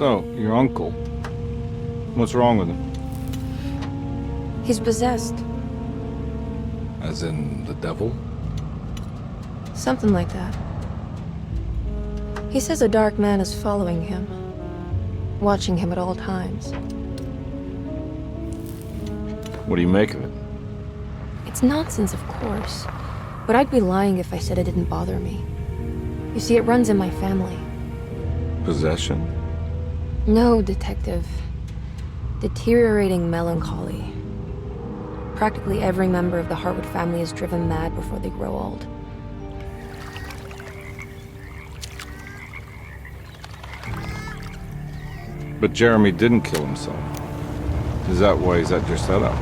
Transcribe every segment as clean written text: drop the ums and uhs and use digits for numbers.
So, your uncle. What's wrong with him? He's possessed. As in the devil? Something like that. He says a dark man is following him, watching him at all times. What do you make of it? It's nonsense, of course, but I'd be lying if I said it didn't bother me. You see, it runs in my family. Possession? No, Detective. Deteriorating melancholy. Practically every member of the Hartwood family is driven mad before they grow old. But Jeremy didn't kill himself. Is that why he's at your setup?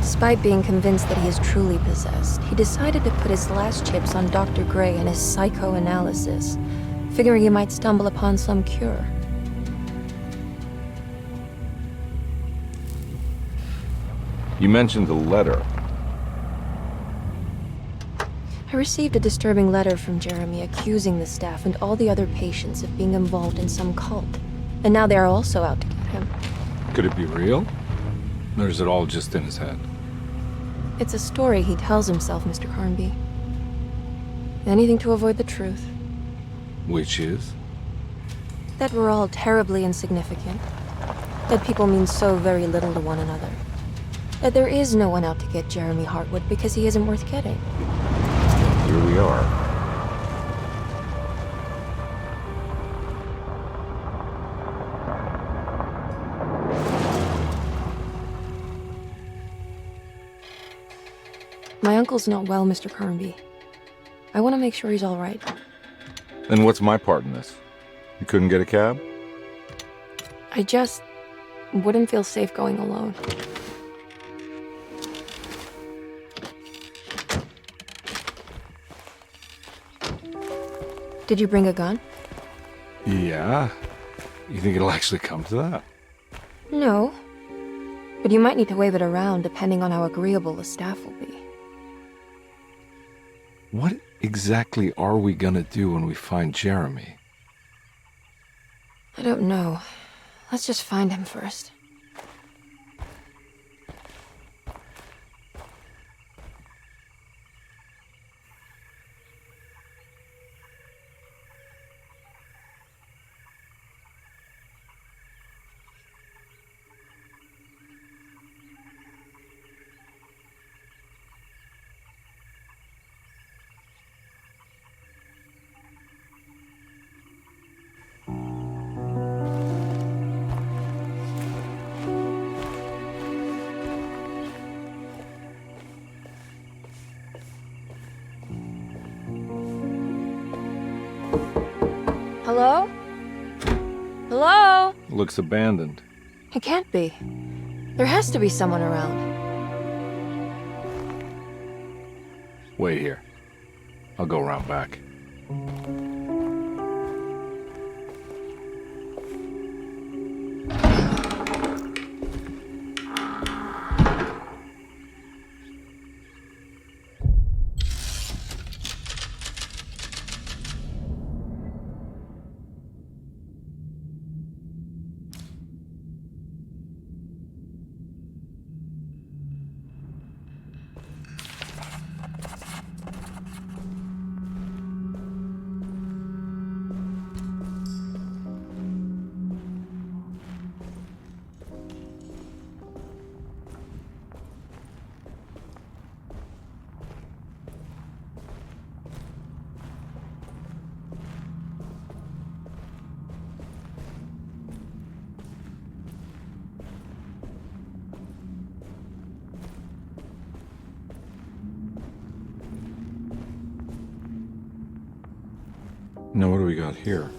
Despite being convinced that he is truly possessed, he decided to put his last chips on Dr. Gray and his psychoanalysis, figuring he might stumble upon some cure. You mentioned the letter. I received a disturbing letter from Jeremy accusing the staff and all the other patients of being involved in some cult. And now they are also out to get him. Could it be real? Or is it all just in his head? It's a story he tells himself, Mr. Carnby. Anything to avoid the truth. Which is? That we're all terribly insignificant. That people mean so very little to one another. That there is no one out to get Jeremy Hartwood because he isn't worth getting. Here we are. My uncle's not well, Mr. Carnby. I want to make sure he's all right. Then what's my part in this? You couldn't get a cab? I just wouldn't feel safe going alone. Did you bring a gun? Yeah. You think it'll actually come to that? No. But you might need to wave it around depending on how agreeable the staff will be. What exactly are we gonna do when we find Jeremy? I don't know. Let's just find him first. Hello? Hello? Looks abandoned. It can't be. There has to be someone around. Wait here. I'll go around back. Now what do we got here?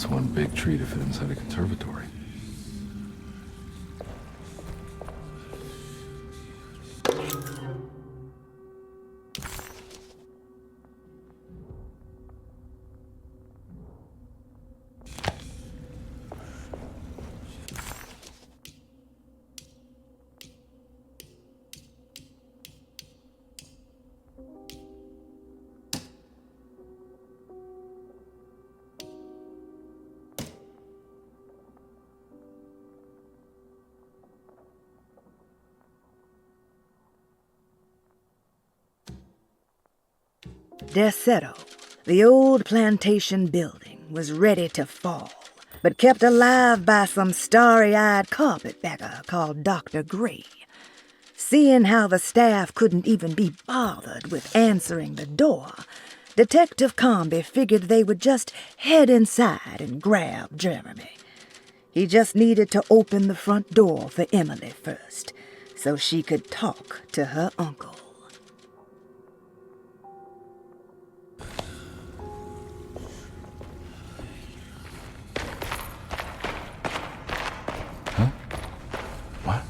That's one big tree to fit inside a conservatory. Desetto, the old plantation building, was ready to fall, but kept alive by some starry-eyed carpetbagger called Dr. Gray. Seeing how the staff couldn't even be bothered with answering the door, Detective Carnby figured they would just head inside and grab Jeremy. He just needed to open the front door for Emily first, so she could talk to her uncle. What?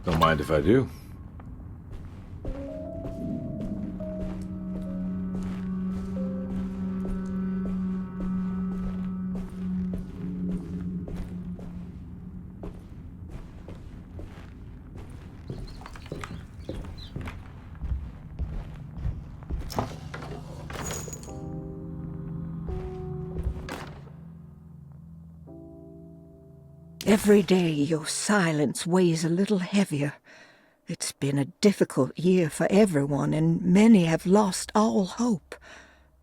Don't mind if I do. Every day your silence weighs a little heavier. It's been a difficult year for everyone, and many have lost all hope.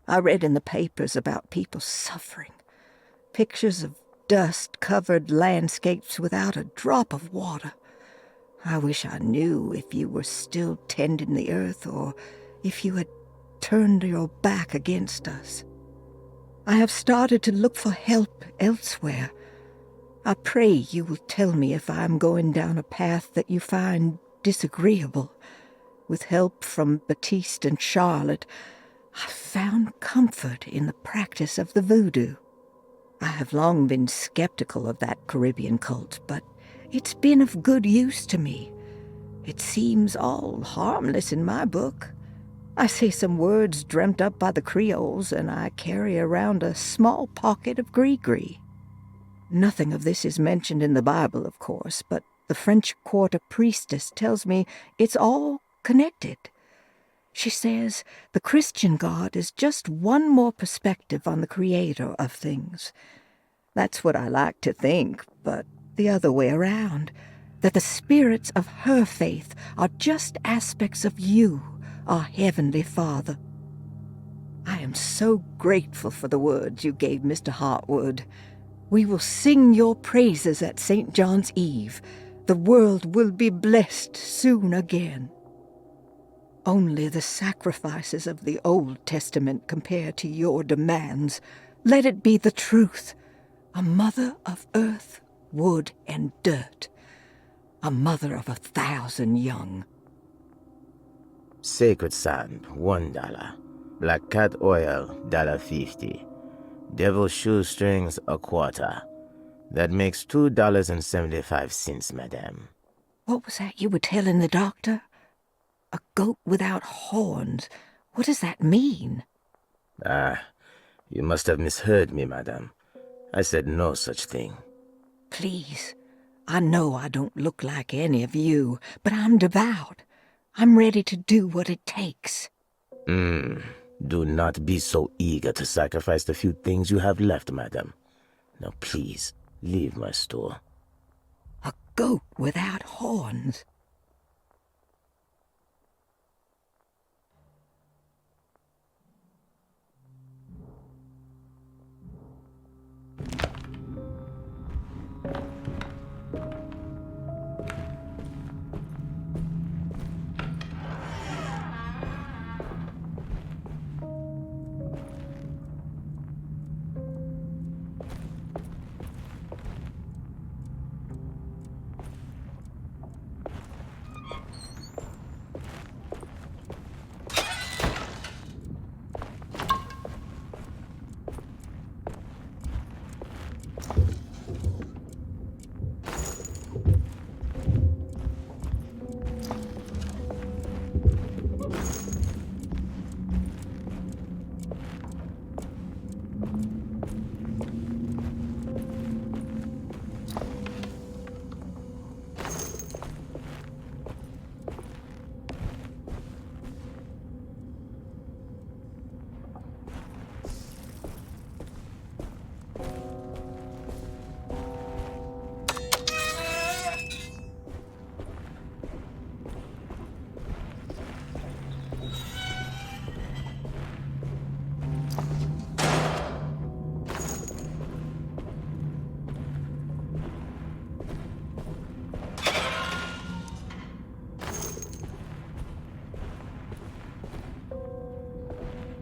I read in the papers about people suffering. Pictures of dust-covered landscapes without a drop of water. I wish I knew if you were still tending the earth or if you had turned your back against us. I have started to look for help elsewhere. I pray you will tell me if I am going down a path that you find disagreeable. With help from Baptiste and Charlotte, I found comfort in the practice of the voodoo. I have long been skeptical of that Caribbean cult, but it's been of good use to me. It seems all harmless in my book. I say some words dreamt up by the Creoles, and I carry around a small pocket of gris-gris. Nothing of this is mentioned in the Bible, of course, but the French quarter priestess tells me it's all connected. She says the Christian God is just one more perspective on the creator of things. That's what I like to think, but the other way around, that the spirits of her faith are just aspects of you, our Heavenly Father. I am so grateful for the words you gave Mr. Hartwood. We will sing your praises at St. John's Eve. The world will be blessed soon again. Only the sacrifices of the Old Testament compare to your demands. Let it be the truth, a mother of earth, wood, and dirt, a mother of 1,000 young. Sacred sand, $1. Black cat oil, $1.50. Devil shoestrings, a quarter. That makes $2.75, madame. What was that you were telling the doctor? A goat without horns. What does that mean? You must have misheard me, madame. I said no such thing. Please, I know I don't look like any of you, but I'm devout. I'm ready to do what it takes. Do not be so eager to sacrifice the few things you have left, madame. Now please, leave my store. A goat without horns.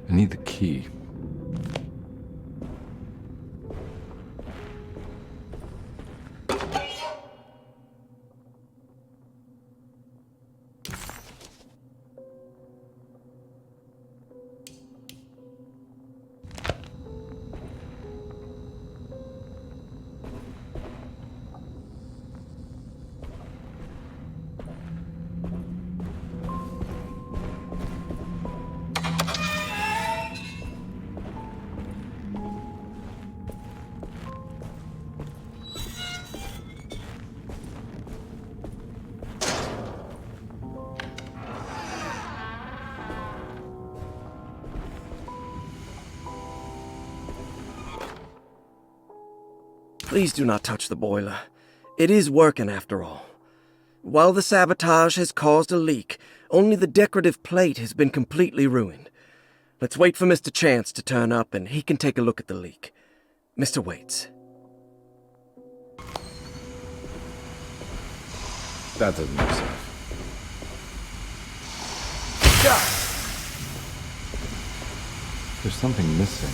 I need the key. Please do not touch the boiler. It is working after all. While the sabotage has caused a leak, only the decorative plate has been completely ruined. Let's wait for Mr. Chance to turn up and he can take a look at the leak. Mr. Waits. That doesn't make sense. There's something missing.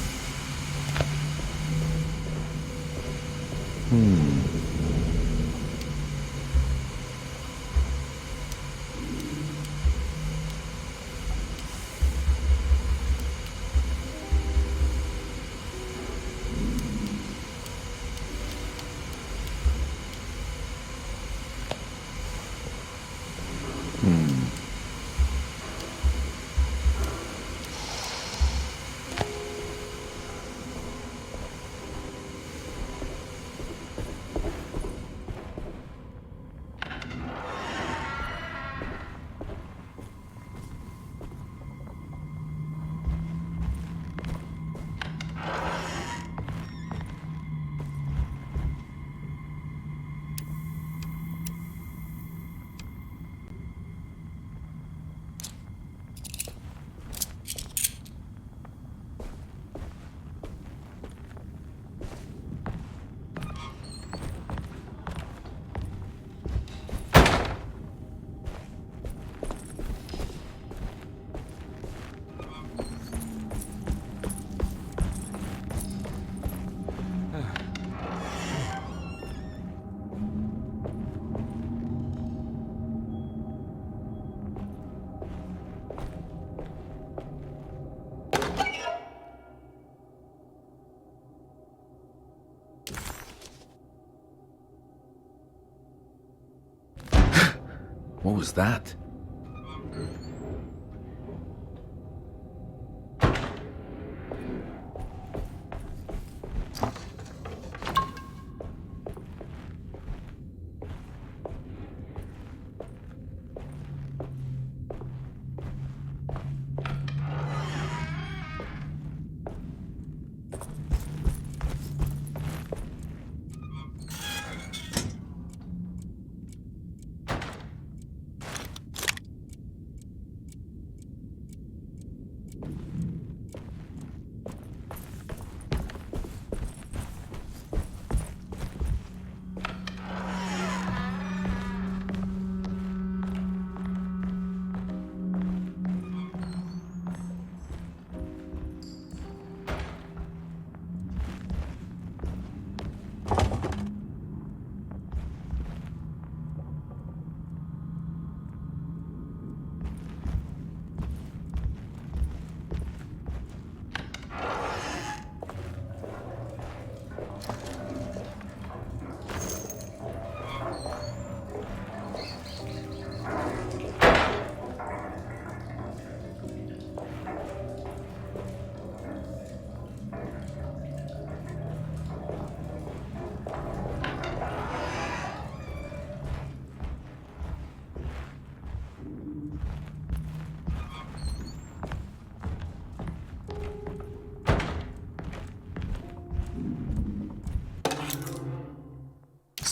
What was that?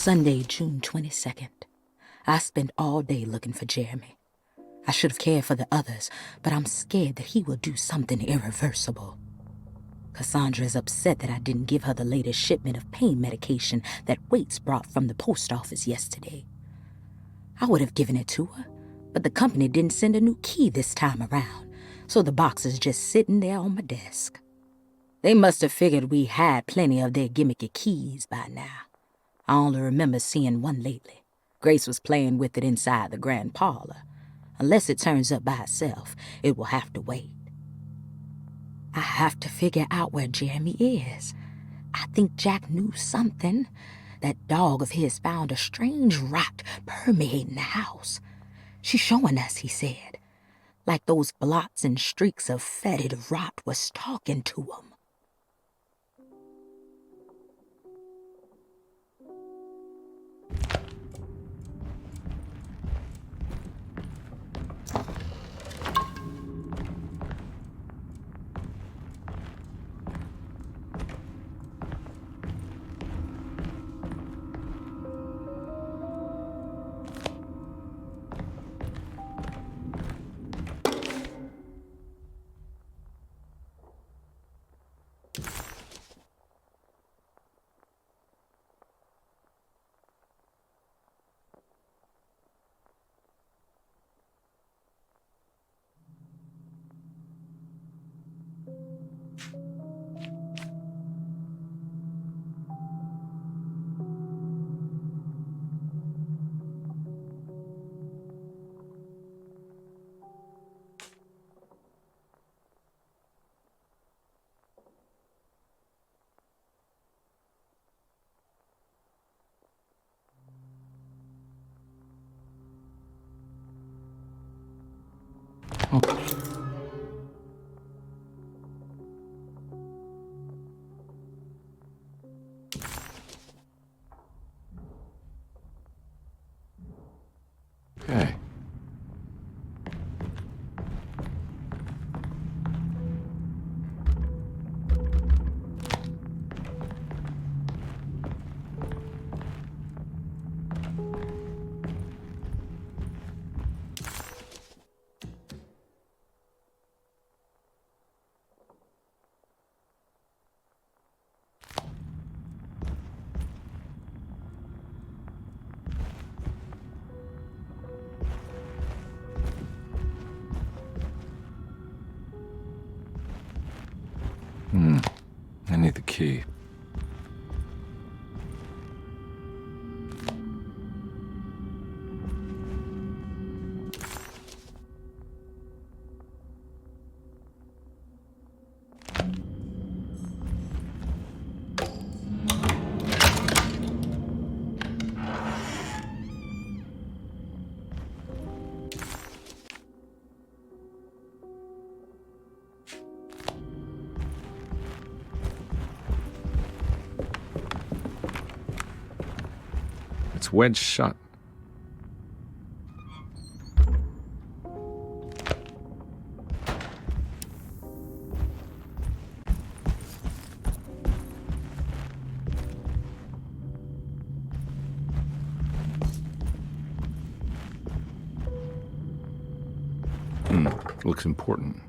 Sunday, June 22nd. I spent all day looking for Jeremy. I should have cared for the others, but I'm scared that he will do something irreversible. Cassandra is upset that I didn't give her the latest shipment of pain medication that Waits brought from the post office yesterday. I would have given it to her, but the company didn't send a new key this time around, so the box is just sitting there on my desk. They must have figured we had plenty of their gimmicky keys by now. I only remember seeing one lately. Grace was playing with it inside the grand parlor. Unless it turns up by itself, it will have to wait. I have to figure out where Jeremy is. I think Jack knew something. That dog of his found a strange rot permeating the house. She's showing us, he said. Like those blots and streaks of fetid rot was talking to him. Okay. I need the key. It's wedged shut. Looks important.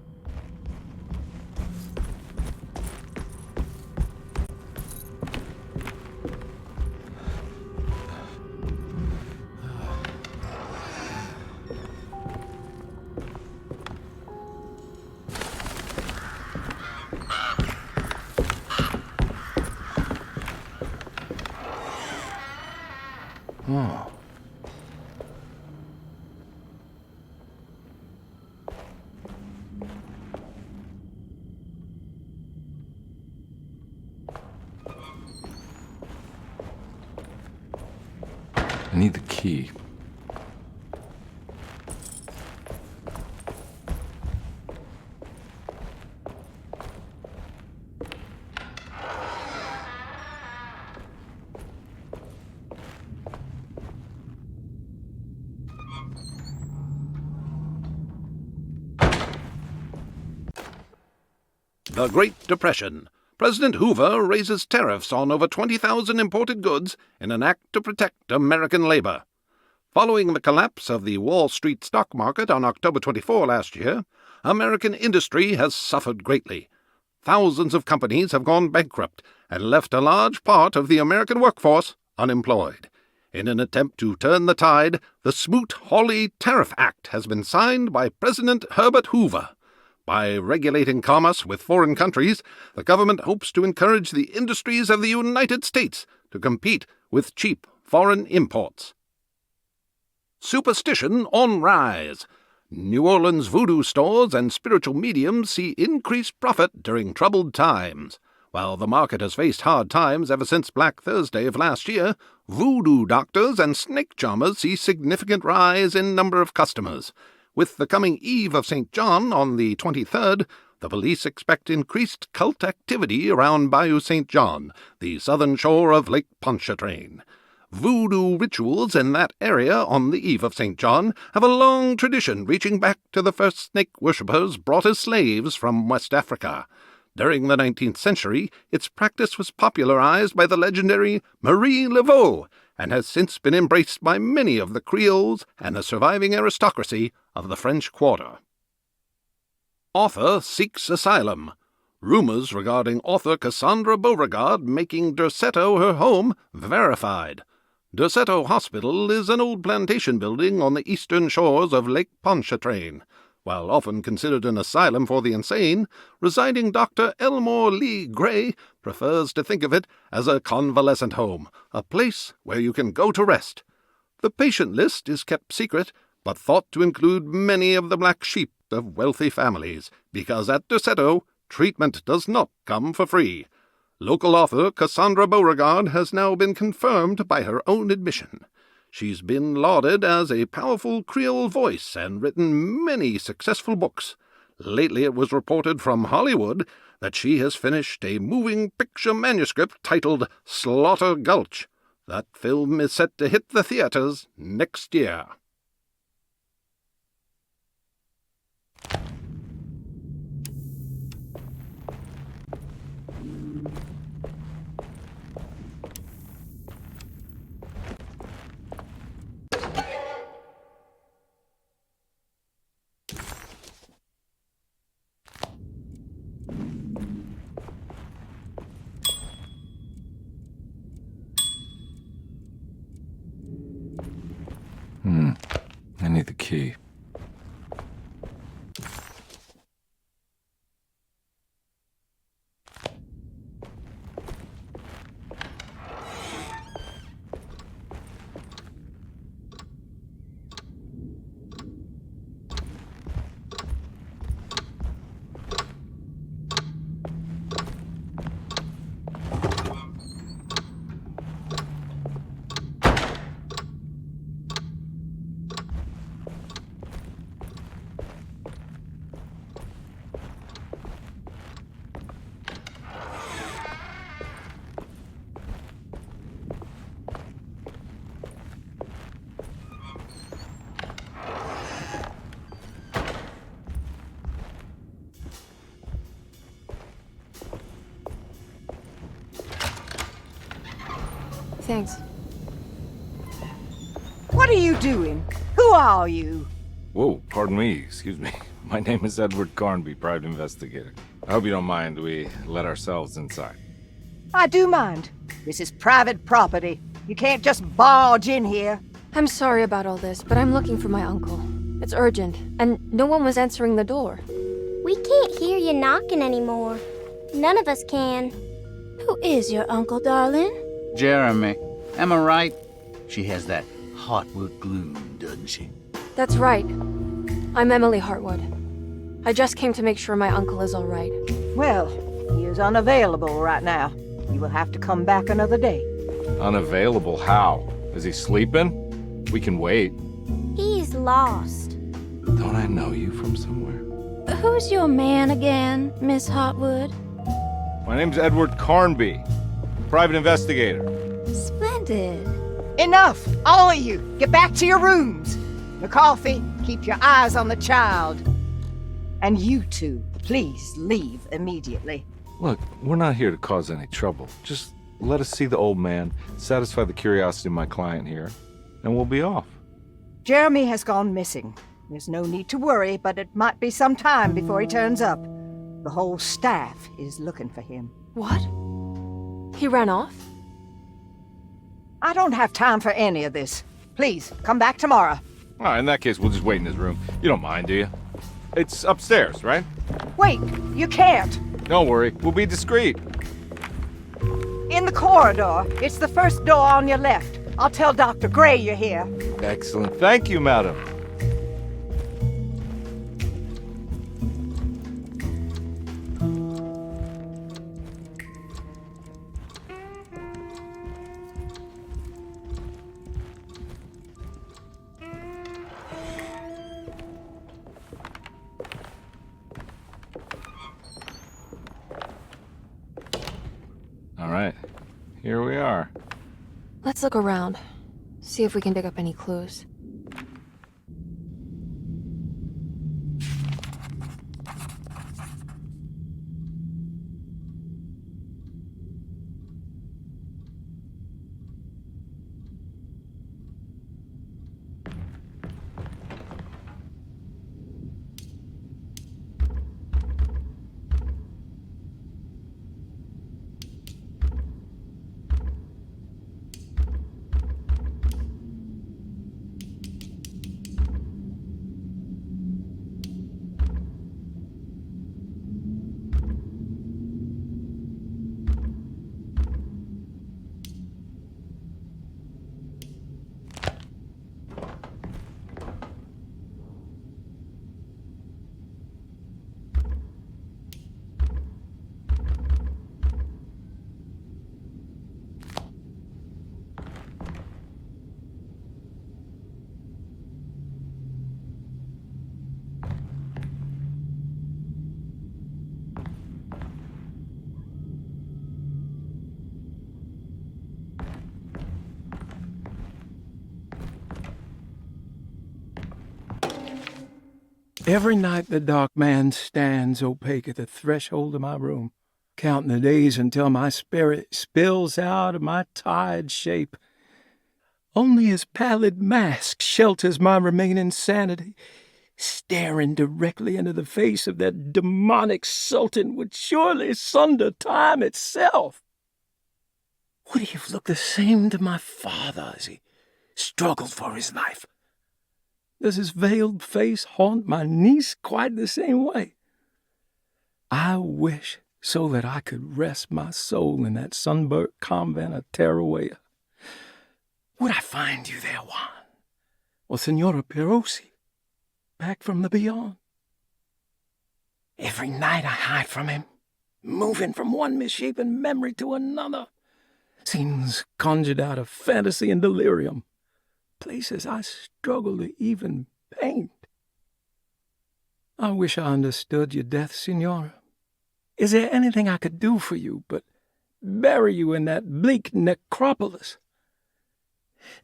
Oh. I need the key. The Great Depression. President Hoover raises tariffs on over 20,000 imported goods in an act to protect American labor. Following the collapse of the Wall Street stock market on October 24 last year, American industry has suffered greatly. Thousands of companies have gone bankrupt and left a large part of the American workforce unemployed. In an attempt to turn the tide, the Smoot-Hawley Tariff Act has been signed by President Herbert Hoover. By regulating commerce with foreign countries, the government hopes to encourage the industries of the United States to compete with cheap foreign imports. Superstition on rise. New Orleans voodoo stores and spiritual mediums see increased profit during troubled times. While the market has faced hard times ever since Black Thursday of last year, voodoo doctors and snake charmers see significant rise in number of customers. With the coming Eve of St. John on the 23rd, the police expect increased cult activity around Bayou St. John, the southern shore of Lake Pontchartrain. Voodoo rituals in that area on the Eve of St. John have a long tradition reaching back to the first snake worshippers brought as slaves from West Africa. During the 19th century, its practice was popularized by the legendary Marie Laveau, and has since been embraced by many of the Creoles and the surviving aristocracy of the French Quarter. Author seeks asylum. Rumors regarding author Cassandra Beauregard making Derceto her home verified. Derceto Hospital is an old plantation building on the eastern shores of Lake Pontchartrain. While often considered an asylum for the insane, residing Dr. Elmore Lee Gray prefers to think of it as a convalescent home, a place where you can go to rest. The patient list is kept secret, but thought to include many of the black sheep of wealthy families, because at Derceto, treatment does not come for free. Local author Cassandra Beauregard has now been confirmed by her own admission. She's been lauded as a powerful Creole voice and written many successful books. Lately it was reported from Hollywood that she has finished a moving picture manuscript titled Slaughter Gulch. That film is set to hit the theaters next year. I need the key. thanks. What are you doing? Who are you? Whoa, pardon me, excuse me. My name is Edward Carnby, private investigator. I hope you don't mind we let ourselves inside. I do mind. This is private property. You can't just barge in here. I'm sorry about all this, but I'm looking for my uncle. It's urgent, and no one was answering the door. We can't hear you knocking anymore. None of us can. Who is your uncle, darling? Jeremy. Am I right? She has that Hartwood gloom, doesn't she? That's right. I'm Emily Hartwood. I just came to make sure my uncle is all right. Well, he is unavailable right now. You will have to come back another day. Unavailable how? Is he sleeping? We can wait. He's lost. Don't I know you from somewhere? Who's your man again, Miss Hartwood? My name's Edward Carnby, private investigator. Splendid. Enough! All of you! Get back to your rooms! McCarthy, keep your eyes on the child. And you two, please leave immediately. Look, we're not here to cause any trouble. Just let us see the old man, satisfy the curiosity of my client here, and we'll be off. Jeremy has gone missing. There's no need to worry, but it might be some time before he turns up. The whole staff is looking for him. What? He ran off? I don't have time for any of this. Please, come back tomorrow. All right, in that case, we'll just wait in his room. You don't mind, do you? It's upstairs, right? Wait, you can't. Don't worry, we'll be discreet. In the corridor. It's the first door on your left. I'll tell Dr. Gray you're here. Excellent. Thank you, madam. All right, here we are. Let's look around. See if we can dig up any clues. Every night the dark man stands opaque at the threshold of my room, counting the days until my spirit spills out of my tired shape. Only his pallid mask shelters my remaining sanity. Staring directly into the face of that demonic sultan would surely sunder time itself. Would he have looked the same to my father as he struggled for his life? Does his veiled face haunt my niece quite the same way? I wish so that I could rest my soul in that sunburnt convent of Teruel. Would I find you there, Juan? Or Senora Perosi, back from the beyond? Every night I hide from him, moving from one misshapen memory to another. Scenes conjured out of fantasy and delirium. Places I struggle to even paint. I wish I understood your death, Senora. Is there anything I could do for you but bury you in that bleak necropolis?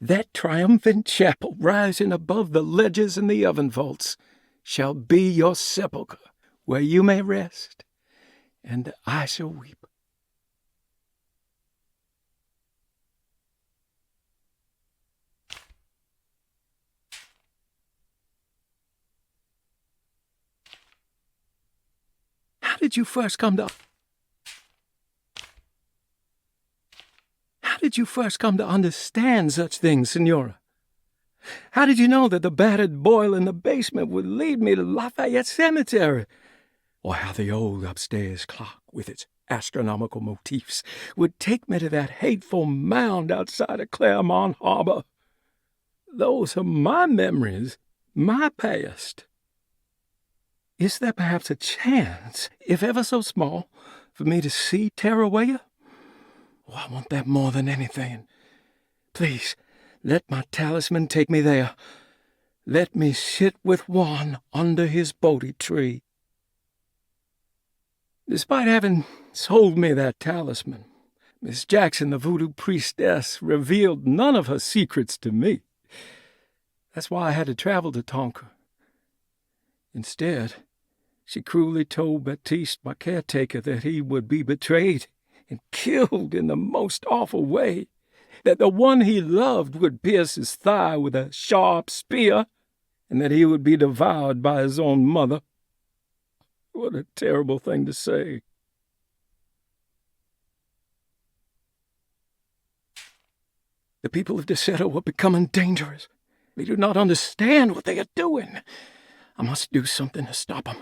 That triumphant chapel rising above the ledges and the oven vaults shall be your sepulchre, where you may rest, and I shall weep. did you first come to... How did you first come to understand such things, Senora? How did you know that the battered boiler in the basement would lead me to Lafayette Cemetery? Or how the old upstairs clock, with its astronomical motifs, would take me to that hateful mound outside of Claremont Harbor? Those are my memories, my past. Is there perhaps a chance, if ever so small, for me to see Tarawaya? Oh, I want that more than anything. Please, let my talisman take me there. Let me sit with Juan under his Bodhi tree. Despite having sold me that talisman, Miss Jackson, the voodoo priestess, revealed none of her secrets to me. That's why I had to travel to Tonka. Instead, she cruelly told Baptiste, my caretaker, that he would be betrayed and killed in the most awful way, that the one he loved would pierce his thigh with a sharp spear, and that he would be devoured by his own mother. What a terrible thing to say. The people of Deseto are becoming dangerous. They do not understand what they are doing. I must do something to stop them.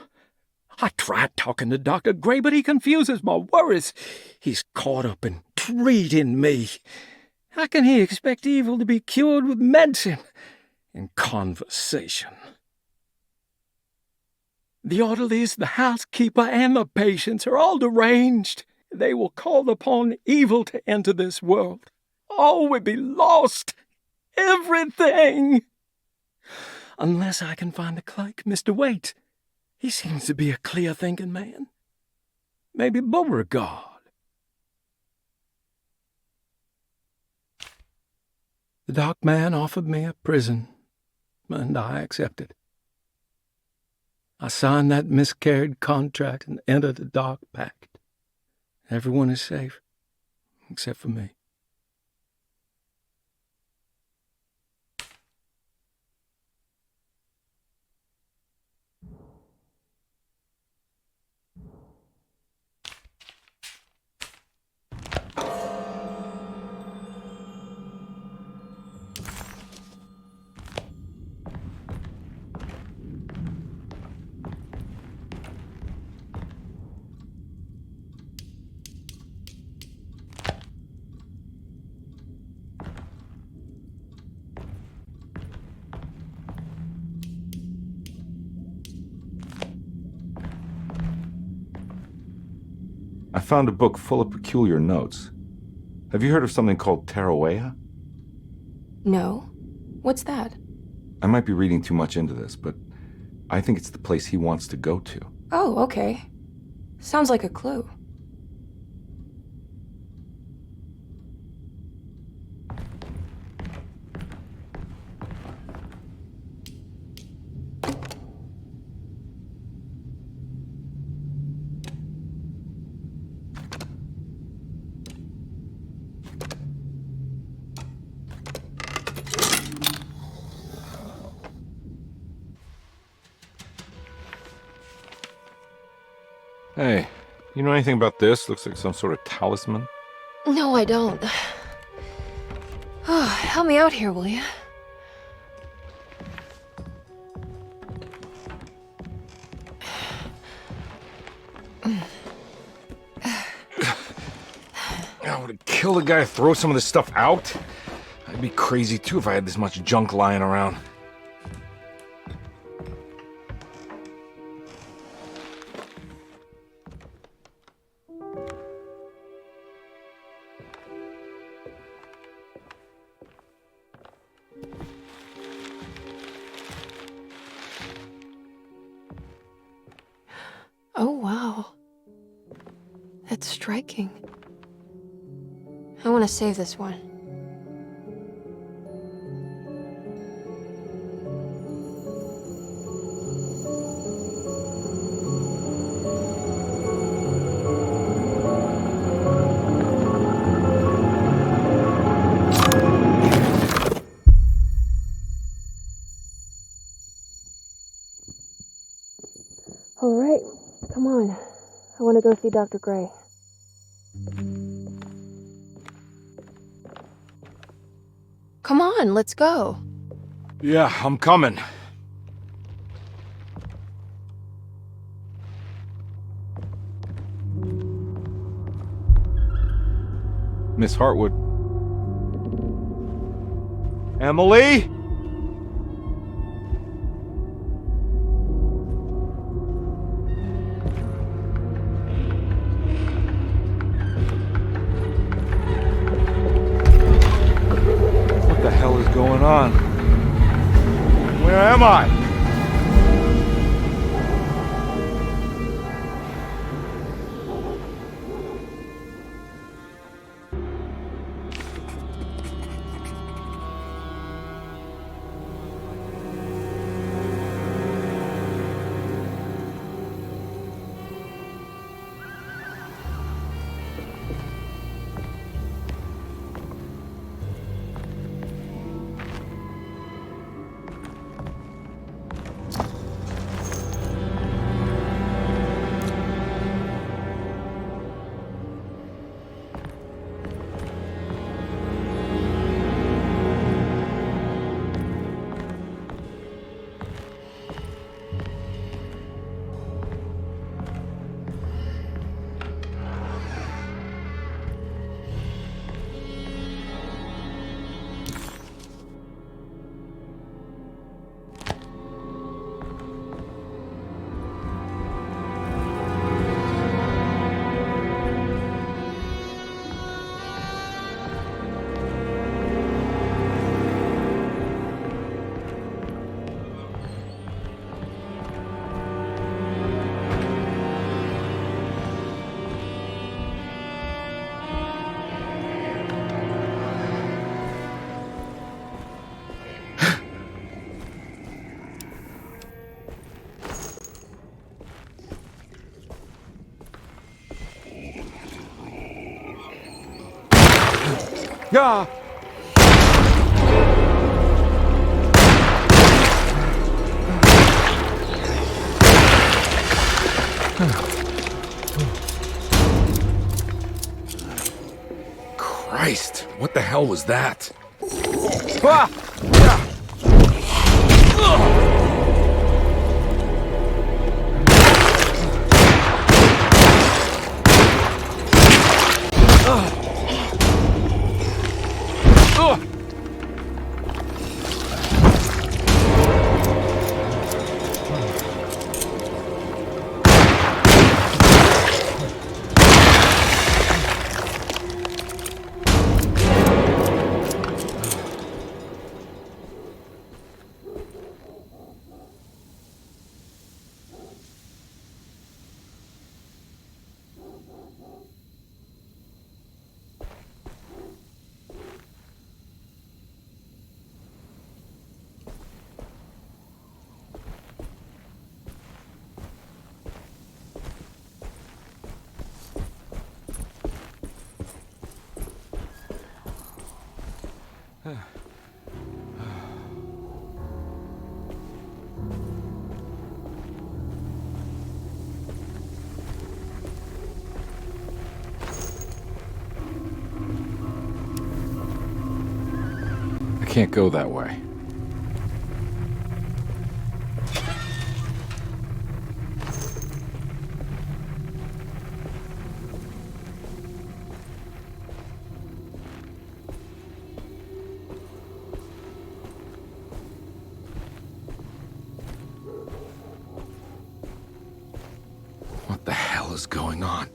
I tried talking to Dr. Gray, but he confuses my worries. He's caught up in treating me. How can he expect evil to be cured with medicine and conversation? The orderlies, the housekeeper, and the patients are all deranged. They will call upon evil to enter this world. All will be lost. Everything. Unless I can find the clerk, Mr. Waite. He seems to be a clear-thinking man. Maybe Beauregard. The dark man offered me a prison, and I accepted. I signed that miscarried contract and entered the dark pact. Everyone is safe, except for me. I found a book full of peculiar notes. Have you heard of something called Tarawaya? No. What's that? I might be reading too much into this, but I think it's the place he wants to go to. Oh, okay. Sounds like a clue. Hey, you know anything about this? Looks like some sort of talisman. No, I don't. Oh, help me out here, will you? I would have killed a guy to throw some of this stuff out. I'd be crazy too if I had this much junk lying around. Oh, wow. That's striking. I want to save this one. All right, come on. I want to go see Dr. Gray. Come on, let's go. Yeah, I'm coming. Miss Hartwood. Emily? What the hell is going on? Where am I? Yeah. Christ, what the hell was that? Ah! I can't go that way. What the hell is going on?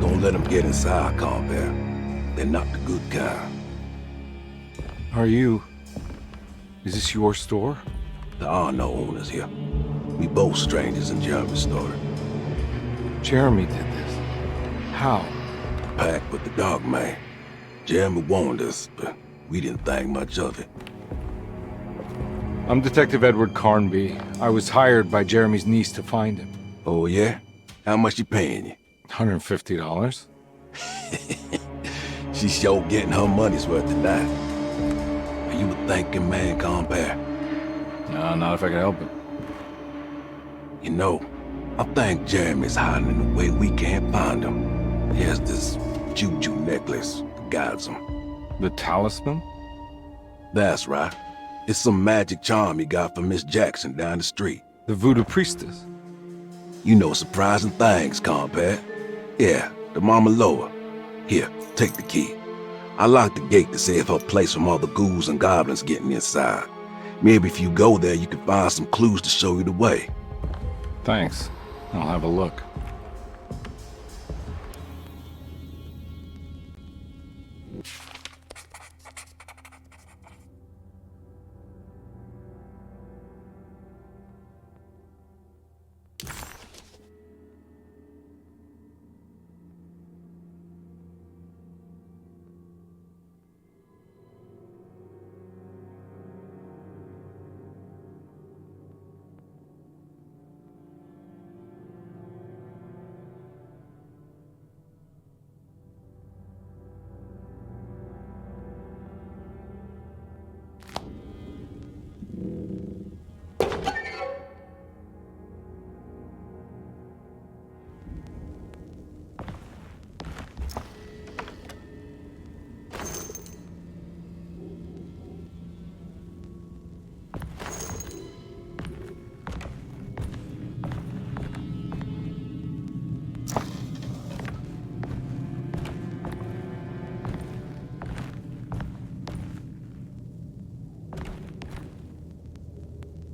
Don't let them get inside, Carnby. They're not the good kind. Is this your store? There are no owners here. We both strangers in Jeremy's store. Jeremy did this. How? Pact with the dog man. Jeremy warned us, but we didn't think much of it. I'm Detective Edward Carnby. I was hired by Jeremy's niece to find him. Oh, yeah? How much she paying you? $150. She's sure getting her money's worth tonight. Are you a thinking man, Carnby? No, not if I can help it. You know, I think Jeremy's hiding in a way we can't find him. He has this juju necklace that guides him. The talisman? That's right. It's some magic charm he got from Miss Jackson down the street. The voodoo priestess? You know surprising things, Carnby. Yeah, the Mama Loa. Here, take the key. I locked the gate to save her place from all the ghouls and goblins getting inside. Maybe if you go there, you can find some clues to show you the way. Thanks. I'll have a look.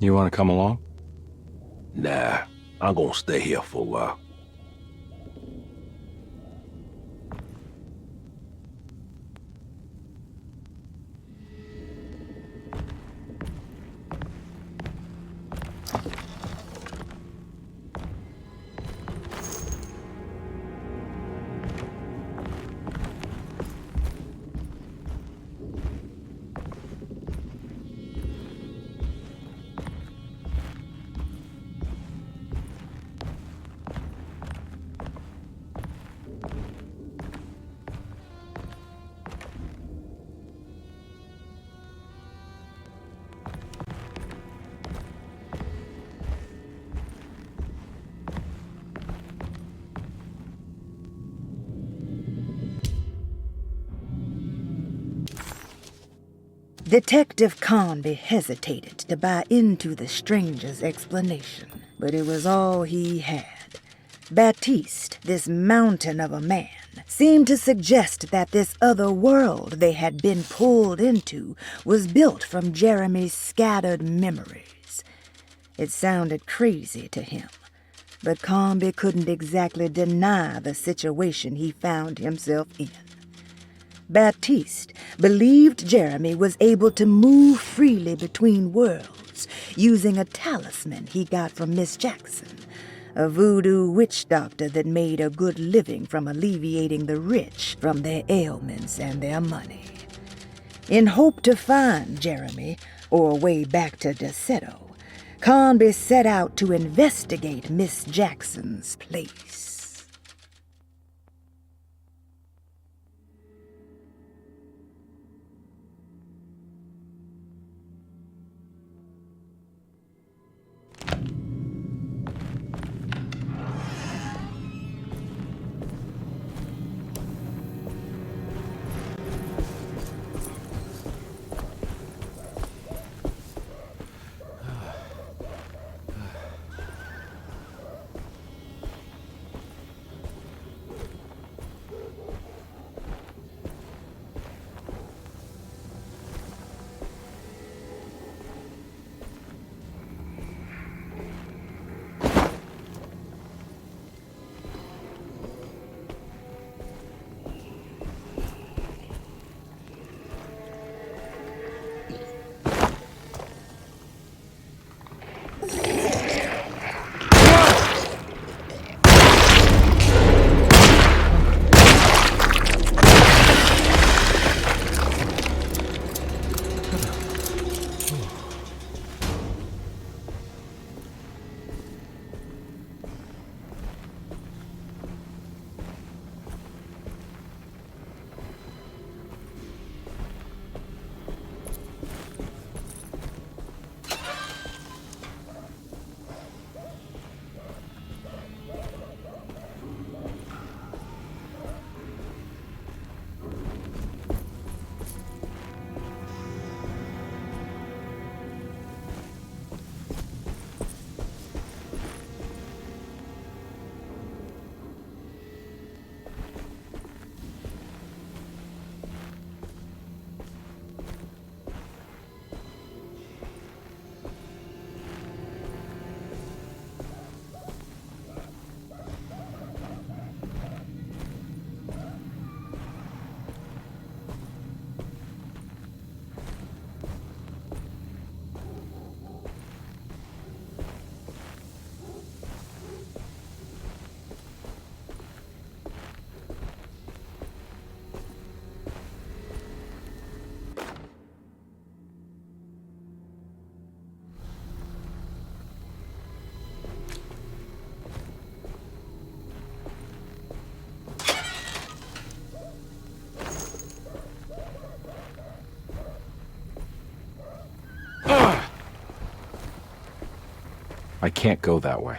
You want to come along? Nah, I'm gonna stay here for a while. Detective Carnby hesitated to buy into the stranger's explanation, but it was all he had. Baptiste, this mountain of a man, seemed to suggest that this other world they had been pulled into was built from Jeremy's scattered memories. It sounded crazy to him, but Carnby couldn't exactly deny the situation he found himself in. Baptiste believed Jeremy was able to move freely between worlds using a talisman he got from Miss Jackson, a voodoo witch doctor that made a good living from alleviating the rich from their ailments and their money. In hope to find Jeremy, or a way back to Desetto, Carnby set out to investigate Miss Jackson's place. I can't go that way.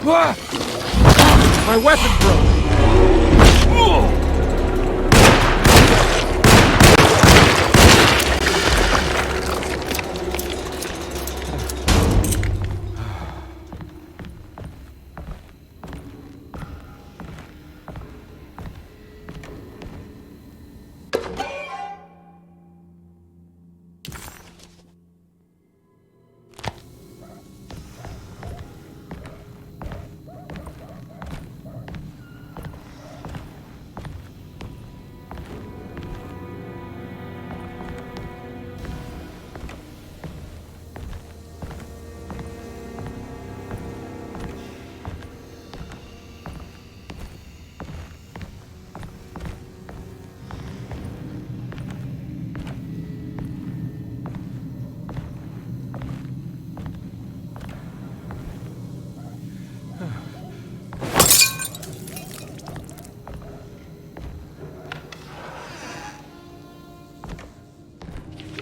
My weapon broke!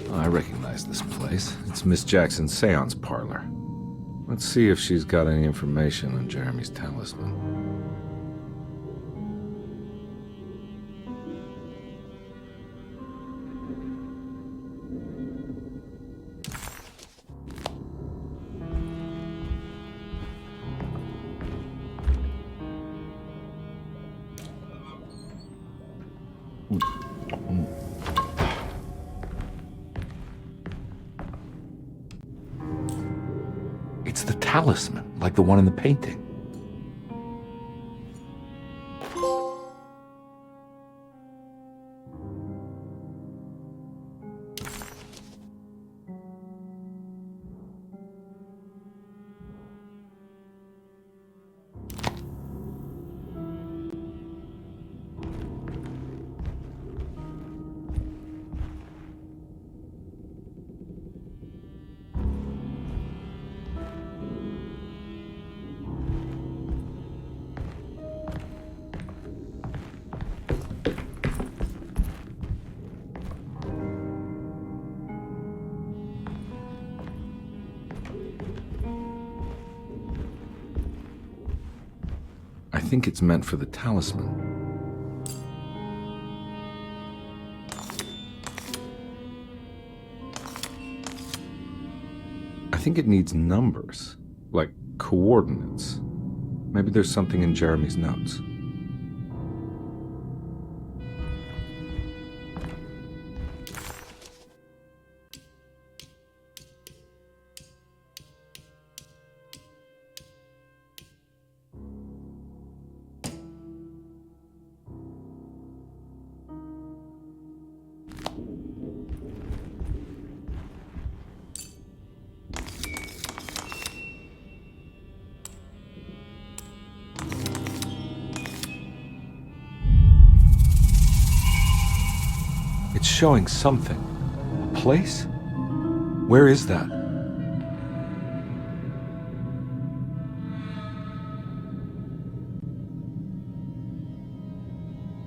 I recognize this place. It's Miss Jackson's seance parlor. Let's see if she's got any information on Jeremy's talisman. It's the talisman, like the one in the painting. I think it's meant for the talisman. I think it needs numbers, like coordinates. Maybe there's something in Jeremy's notes. It's showing something. A place? Where is that?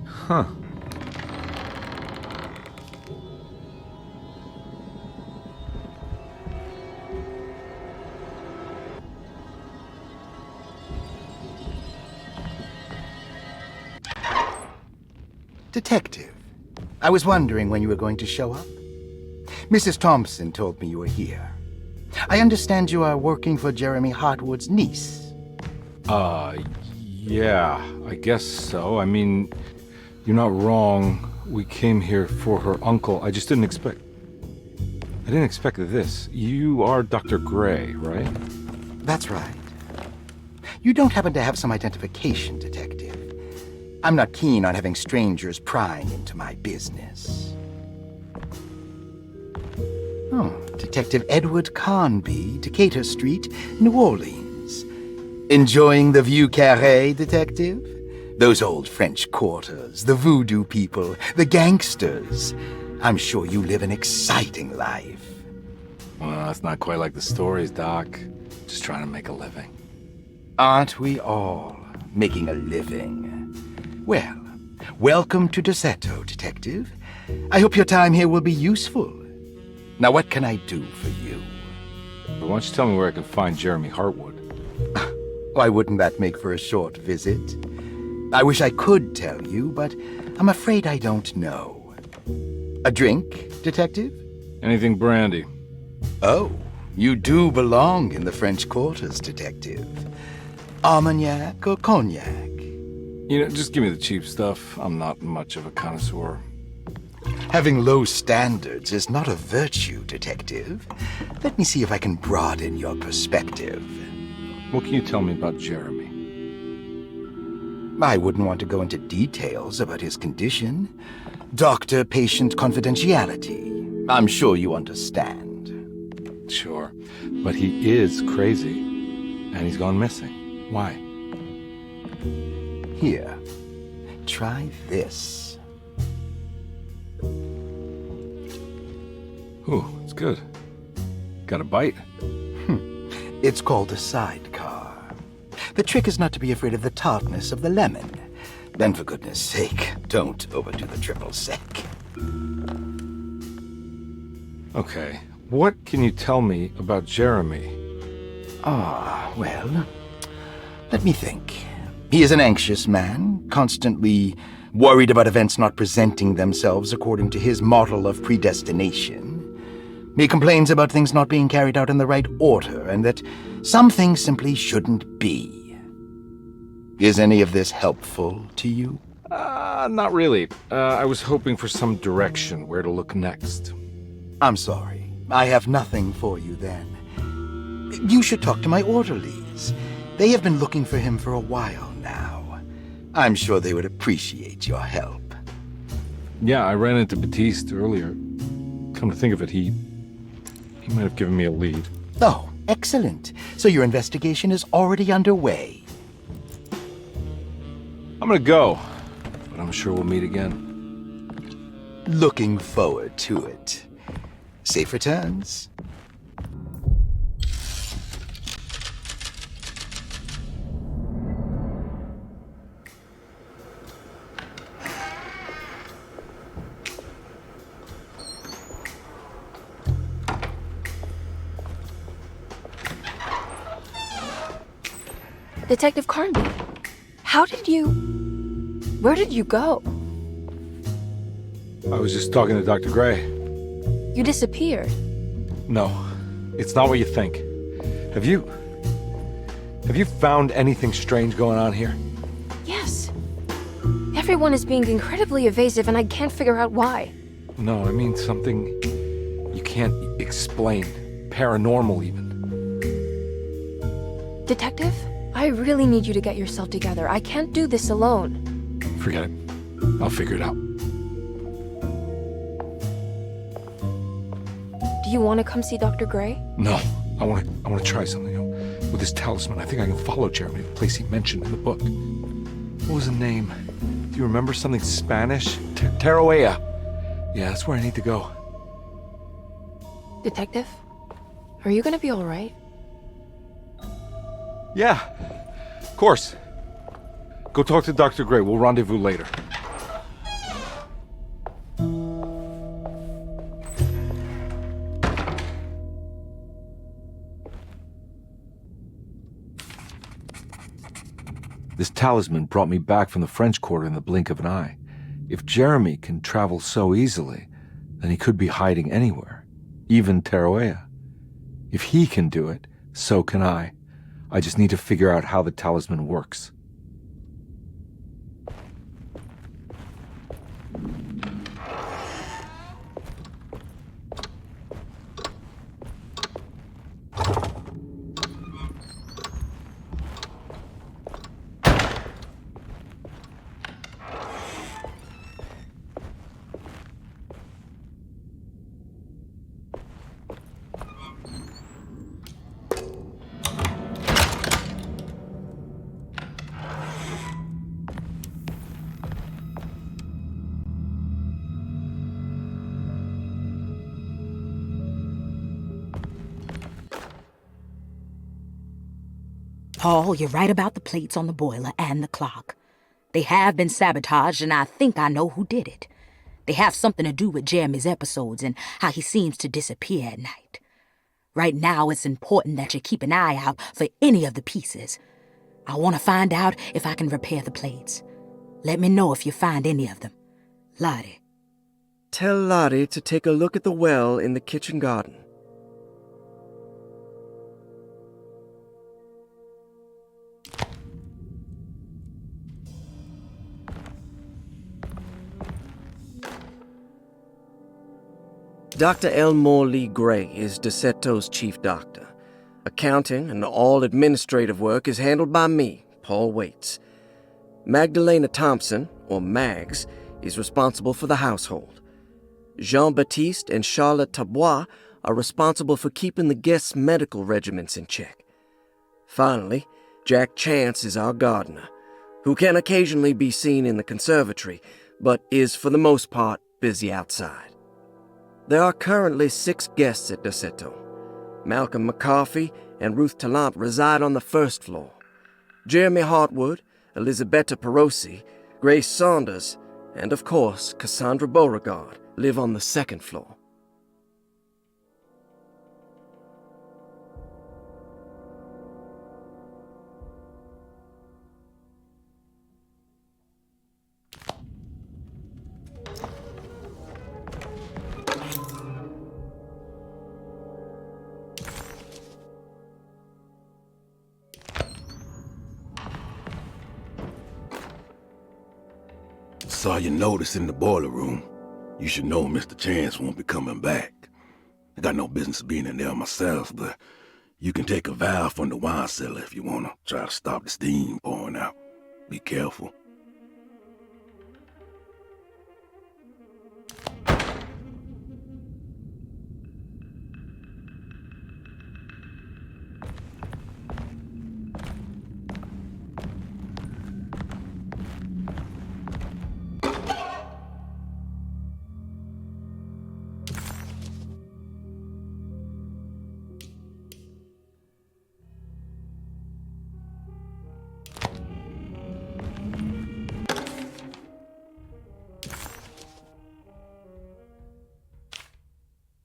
Huh. Detective, I was wondering when you were going to show up. Mrs. Thompson told me you were here. I understand you are working for Jeremy Hartwood's niece. Yeah, I guess so. I mean, you're not wrong. We came here for her uncle. I just didn't expect... I didn't expect this. You are Dr. Gray, right? That's right. You don't happen to have some identification, Detective. I'm not keen on having strangers prying into my business. Oh, Detective Edward Carnby, Decatur Street, New Orleans. Enjoying the Vieux Carré, Detective? Those old French quarters, the voodoo people, the gangsters. I'm sure you live an exciting life. Well, it's not quite like the stories, Doc. Just trying to make a living. Aren't we all making a living? Well, welcome to Desetto, Detective. I hope your time here will be useful. Now, what can I do for you? Why don't you tell me where I can find Jeremy Hartwood? Why wouldn't that make for a short visit? I wish I could tell you, but I'm afraid I don't know. A drink, Detective? Anything brandy. Oh, you do belong in the French Quarters, Detective. Armagnac or cognac? You know, just give me the cheap stuff. I'm not much of a connoisseur. Having low standards is not a virtue, Detective. Let me see if I can broaden your perspective. What can you tell me about Jeremy? I wouldn't want to go into details about his condition. Doctor-patient confidentiality. I'm sure you understand. Sure, but he is crazy, and he's gone missing. Why? Here, try this. Ooh, it's good. Got a bite? It's called a sidecar. The trick is not to be afraid of the tartness of the lemon. Then, for goodness sake, don't overdo the triple sec. Okay, what can you tell me about Jeremy? Well, let me think. He is an anxious man, constantly worried about events not presenting themselves according to his model of predestination. He complains about things not being carried out in the right order, and that some things simply shouldn't be. Is any of this helpful to you? Not really. I was hoping for some direction where to look next. I'm sorry. I have nothing for you then. You should talk to my orderlies. They have been looking for him for a while now. I'm sure they would appreciate your help. Yeah, I ran into Batiste earlier. Come to think of it, he might have given me a lead. Oh, excellent. So your investigation is already underway. I'm gonna go, but I'm sure we'll meet again. Looking forward to it. Safe returns. Detective Carnby, where did you go? I was just talking to Dr. Gray. You disappeared. No, it's not what you think. Have you found anything strange going on here? Yes. Everyone is being incredibly evasive and I can't figure out why. No, I mean something you can't explain. Paranormal, even. Detective, I really need you to get yourself together. I can't do this alone. Forget it. I'll figure it out. Do you want to come see Dr. Gray? No, I want to try something. With this talisman, I think I can follow Jeremy to the place he mentioned in the book. What was the name? Do you remember something Spanish? Tarawea. Yeah, that's where I need to go. Detective, are you gonna be all right? Yeah, of course. Go talk to Dr. Gray. We'll rendezvous later. This talisman brought me back from the French Quarter in the blink of an eye. If Jeremy can travel so easily, then he could be hiding anywhere, even Tarawea. If he can do it, so can I. I just need to figure out how the talisman works. Paul, you're right about the plates on the boiler and the clock. They have been sabotaged, and I think I know who did it. They have something to do with Jeremy's episodes and how he seems to disappear at night. Right now, it's important that you keep an eye out for any of the pieces. I want to find out if I can repair the plates. Let me know if you find any of them. Lottie. Tell Lottie to take a look at the well in the kitchen garden. Dr. Elmore Lee Gray is DeSeto's chief doctor. Accounting and all administrative work is handled by me, Paul Waits. Magdalena Thompson, or Mags, is responsible for the household. Jean-Baptiste and Charlotte Tabois are responsible for keeping the guests' medical regimens in check. Finally, Jack Chance is our gardener, who can occasionally be seen in the conservatory, but is for the most part busy outside. There are currently 6 guests at DeSeto. Malcolm McCarthy and Ruth Tallant reside on the first floor. Jeremy Hartwood, Elisabetta Perosi, Grace Saunders, and of course Cassandra Beauregard live on the second floor. Saw your notice in the boiler room. You should know Mr. Chance won't be coming back. I got no business being in there myself, but you can take a valve from the wine cellar if you want to try to stop the steam pouring out. Be careful.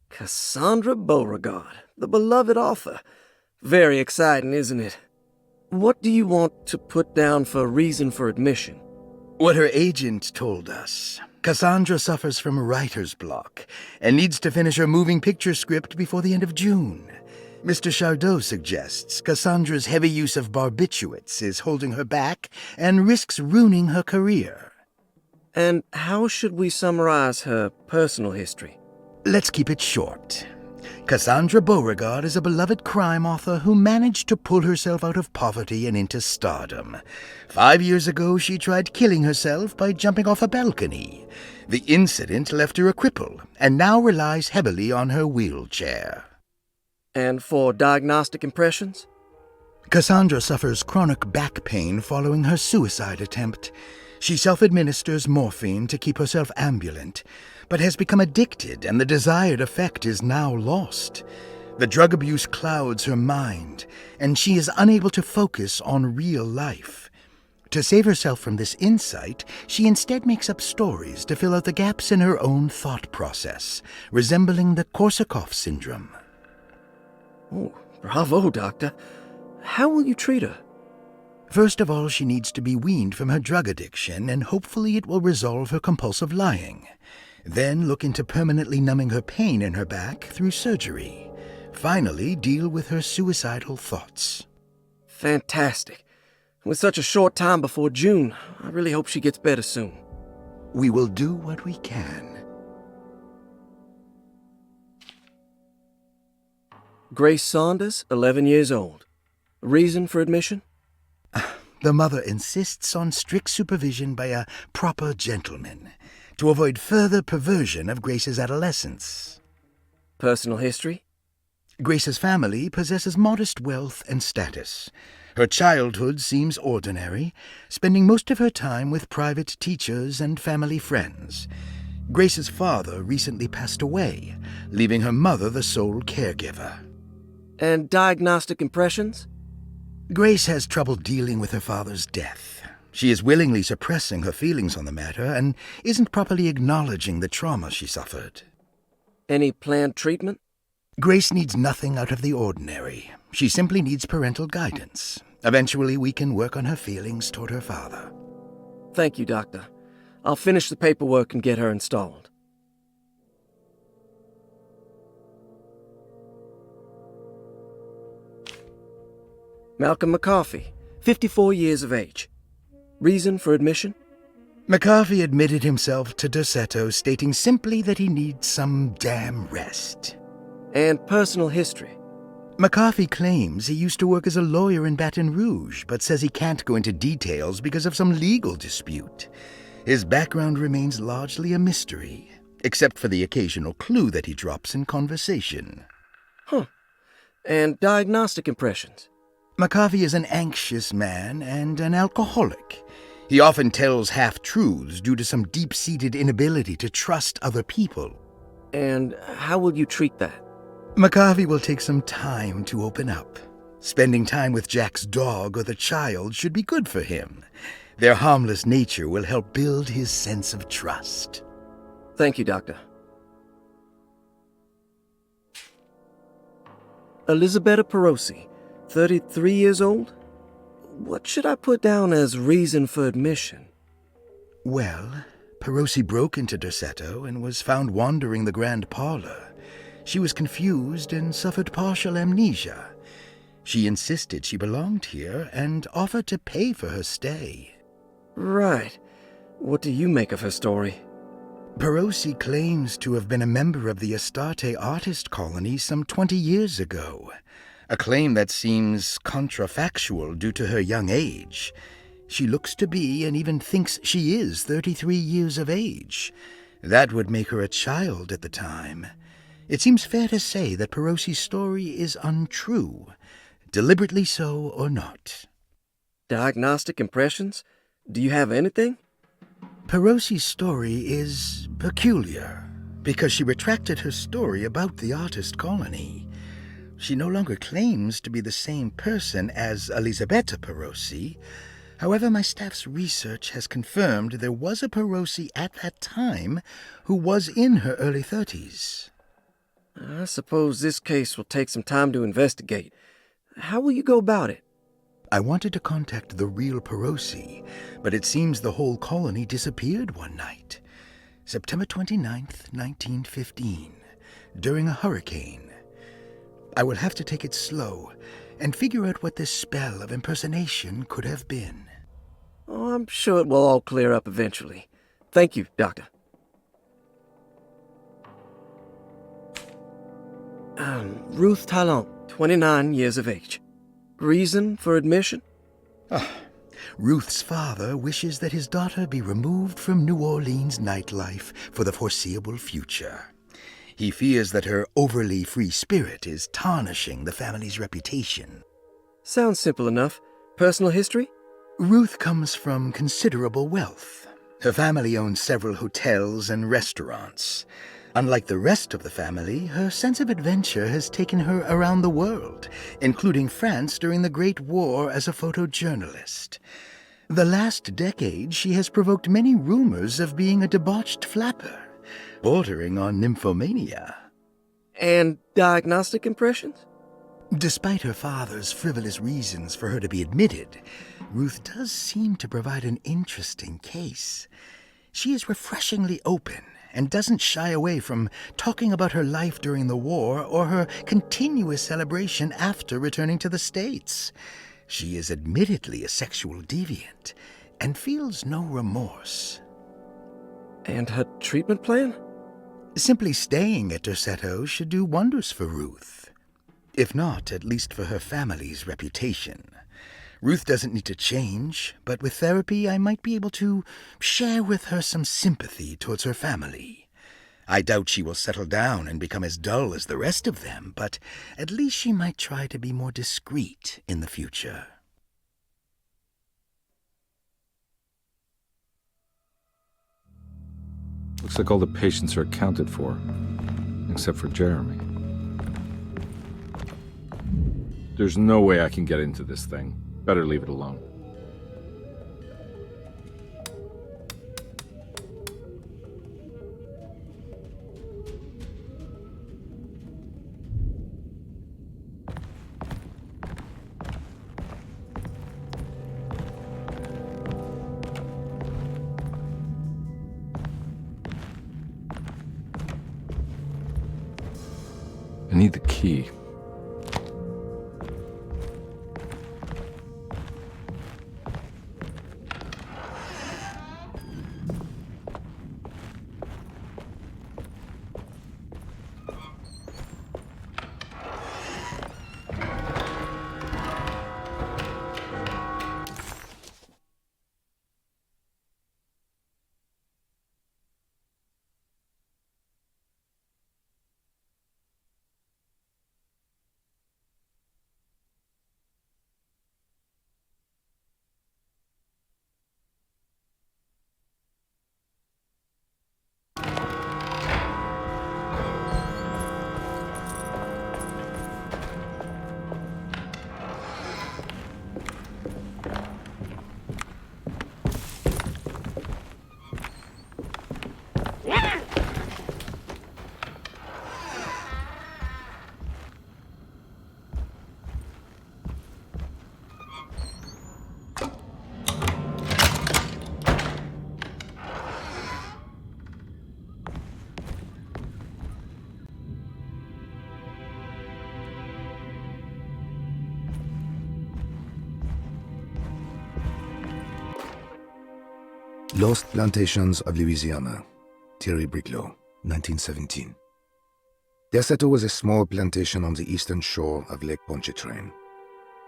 Cassandra Beauregard, the beloved author. Very exciting, isn't it? What do you want to put down for reason for admission? What her agent told us. Cassandra suffers from writer's block and needs to finish her moving picture script before the end of June. Mr. Chardot suggests Cassandra's heavy use of barbiturates is holding her back and risks ruining her career. And how should we summarize her personal history? Let's keep it short. Cassandra Beauregard is a beloved crime author who managed to pull herself out of poverty and into stardom. 5 years ago, she tried killing herself by jumping off a balcony. The incident left her a cripple, and now relies heavily on her wheelchair. And for diagnostic impressions? Cassandra suffers chronic back pain following her suicide attempt. She self-administers morphine to keep herself ambulant, but has become addicted, and the desired effect is now lost. The drug abuse clouds her mind, and she is unable to focus on real life. To save herself from this insight, she instead makes up stories to fill out the gaps in her own thought process, resembling the Korsakoff syndrome. Oh, bravo, Doctor. How will you treat her? First of all, she needs to be weaned from her drug addiction, and hopefully it will resolve her compulsive lying. Then look into permanently numbing her pain in her back through surgery. Finally, deal with her suicidal thoughts. Fantastic. With such a short time before June, I really hope she gets better soon. We will do what we can. Grace Saunders, 11 years old. Reason for admission? The mother insists on strict supervision by a proper gentleman to avoid further perversion of Grace's adolescence. Personal history? Grace's family possesses modest wealth and status. Her childhood seems ordinary, spending most of her time with private teachers and family friends. Grace's father recently passed away, leaving her mother the sole caregiver. And diagnostic impressions? Grace has trouble dealing with her father's death. She is willingly suppressing her feelings on the matter and isn't properly acknowledging the trauma she suffered. Any planned treatment? Grace needs nothing out of the ordinary. She simply needs parental guidance. Eventually, we can work on her feelings toward her father. Thank you, Doctor. I'll finish the paperwork and get her installed. Malcolm McCarthy, 54 years of age. Reason for admission? McCarthy admitted himself to Dorsetto, stating simply that he needs some damn rest. And personal history? McCarthy claims he used to work as a lawyer in Baton Rouge, but says he can't go into details because of some legal dispute. His background remains largely a mystery, except for the occasional clue that he drops in conversation. Huh. And diagnostic impressions? McCarthy is an anxious man and an alcoholic. He often tells half-truths due to some deep-seated inability to trust other people. And how will you treat that? McCarthy will take some time to open up. Spending time with Jack's dog or the child should be good for him. Their harmless nature will help build his sense of trust. Thank you, Doctor. Elisabetta Perosi, 33 years old? What should I put down as reason for admission? Well, Perosi broke into Dorsetto and was found wandering the grand parlor. She was confused and suffered partial amnesia. She insisted she belonged here and offered to pay for her stay. Right. What do you make of her story? Perosi claims to have been a member of the Astarte artist colony some 20 years ago. A claim that seems contrafactual due to her young age. She looks to be and even thinks she is 33 years of age. That would make her a child at the time. It seems fair to say that Perosi's story is untrue, deliberately so or not. Diagnostic impressions? Do you have anything? Perosi's story is peculiar because she retracted her story about the artist colony. She no longer claims to be the same person as Elisabetta Perosi. However, my staff's research has confirmed there was a Perosi at that time who was in her early 30s. I suppose this case will take some time to investigate. How will you go about it? I wanted to contact the real Perosi, but it seems the whole colony disappeared one night. September 29th, 1915, during a hurricane. I will have to take it slow and figure out what this spell of impersonation could have been. Oh, I'm sure it will all clear up eventually. Thank you, Doctor. Ruth Talon, 29 years of age. Reason for admission? Ruth's father wishes that his daughter be removed from New Orleans nightlife for the foreseeable future. He fears that her overly free spirit is tarnishing the family's reputation. Sounds simple enough. Personal history? Ruth comes from considerable wealth. Her family owns several hotels and restaurants. Unlike the rest of the family, her sense of adventure has taken her around the world, including France during the Great War as a photojournalist. The last decade, she has provoked many rumors of being a debauched flapper, bordering on nymphomania. And diagnostic impressions? Despite her father's frivolous reasons for her to be admitted, Ruth does seem to provide an interesting case. She is refreshingly open and doesn't shy away from talking about her life during the war or her continuous celebration after returning to the States. She is admittedly a sexual deviant and feels no remorse. And her treatment plan? Simply staying at Dorsetto should do wonders for Ruth. If not, at least for her family's reputation. Ruth doesn't need to change, but with therapy I might be able to share with her some sympathy towards her family. I doubt she will settle down and become as dull as the rest of them, but at least she might try to be more discreet in the future. Looks like all the patients are accounted for, except for Jeremy. There's no way I can get into this thing. Better leave it alone. I need the key. Lost Plantations of Louisiana, Thierry Briclot, 1917. Derceto was a small plantation on the eastern shore of Lake Pontchartrain.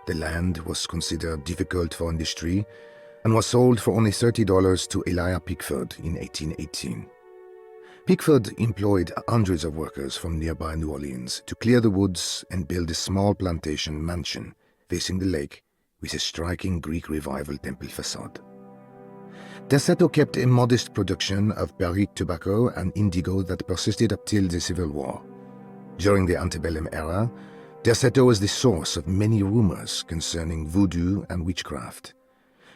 The land was considered difficult for industry and was sold for only $30 to Elijah Pickford in 1818. Pickford employed hundreds of workers from nearby New Orleans to clear the woods and build a small plantation mansion facing the lake with a striking Greek Revival temple facade. Derceto kept a modest production of Barrique tobacco and indigo that persisted up till the Civil War. During the antebellum era, Derceto was the source of many rumors concerning voodoo and witchcraft.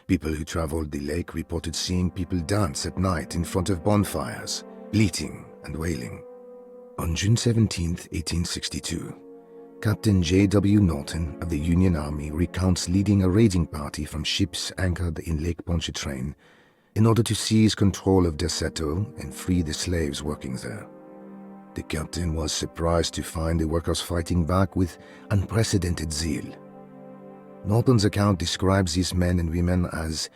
People who traveled the lake reported seeing people dance at night in front of bonfires, bleating and wailing. On June 17, 1862, Captain J.W. Norton of the Union Army recounts leading a raiding party from ships anchored in Lake Pontchartrain in order to seize control of Derceto and free the slaves working there. The captain was surprised to find the workers fighting back with unprecedented zeal. Norton's account describes these men and women as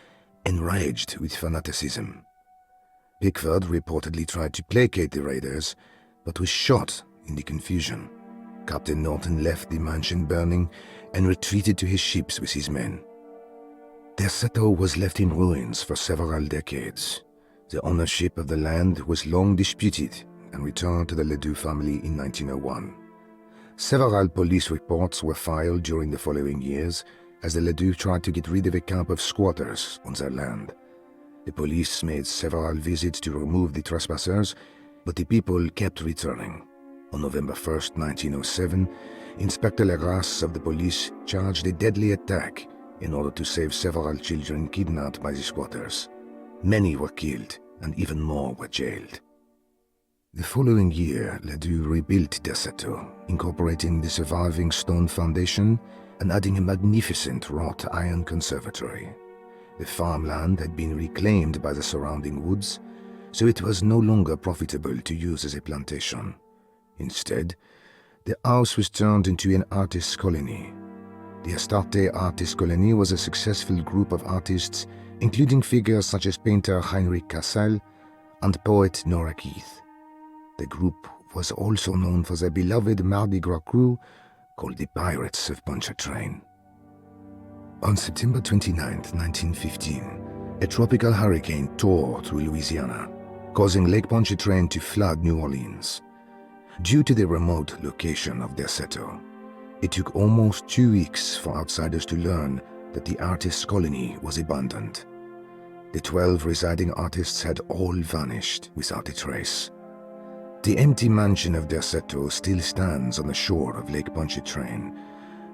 enraged with fanaticism. Pickford reportedly tried to placate the raiders, but was shot in the confusion. Captain Norton left the mansion burning and retreated to his ships with his men. Derceto was left in ruins for several decades. The ownership of the land was long disputed and returned to the Ledoux family in 1901. Several police reports were filed during the following years as the Ledoux tried to get rid of a camp of squatters on their land. The police made several visits to remove the trespassers, but the people kept returning. On November 1, 1907, Inspector Legras of the police charged a deadly attack in order to save several children kidnapped by the squatters. Many were killed, and even more were jailed. The following year, Ledoux rebuilt Derceto, incorporating the surviving stone foundation and adding a magnificent wrought iron conservatory. The farmland had been reclaimed by the surrounding woods, so it was no longer profitable to use as a plantation. Instead, the house was turned into an artist's colony. The Astarte Artist Colony was a successful group of artists, including figures such as painter Heinrich Cassel and poet Nora Keith. The group was also known for their beloved Mardi Gras crew called the Pirates of Pontchartrain. On September 29, 1915, a tropical hurricane tore through Louisiana, causing Lake Pontchartrain to flood New Orleans. Due to the remote location of Derceto, it took almost 2 weeks for outsiders to learn that the artist's colony was abandoned. The 12 residing artists had all vanished without a trace. The empty mansion of Derceto still stands on the shore of Lake Pontchartrain,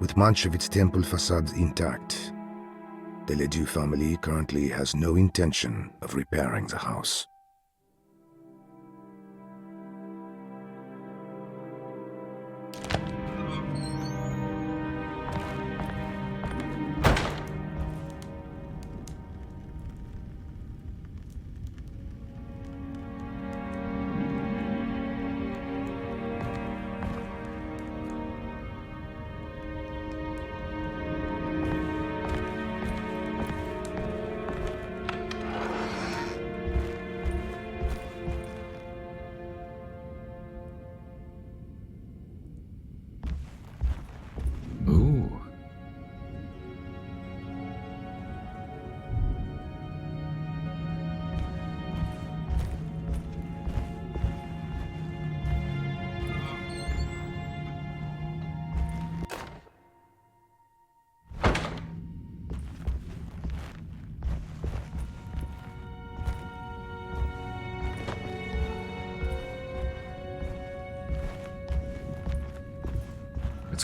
with much of its temple facade intact. The Ledoux family currently has no intention of repairing the house.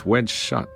it's wedged shut.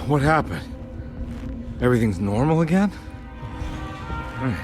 What happened? Everything's normal again? Right.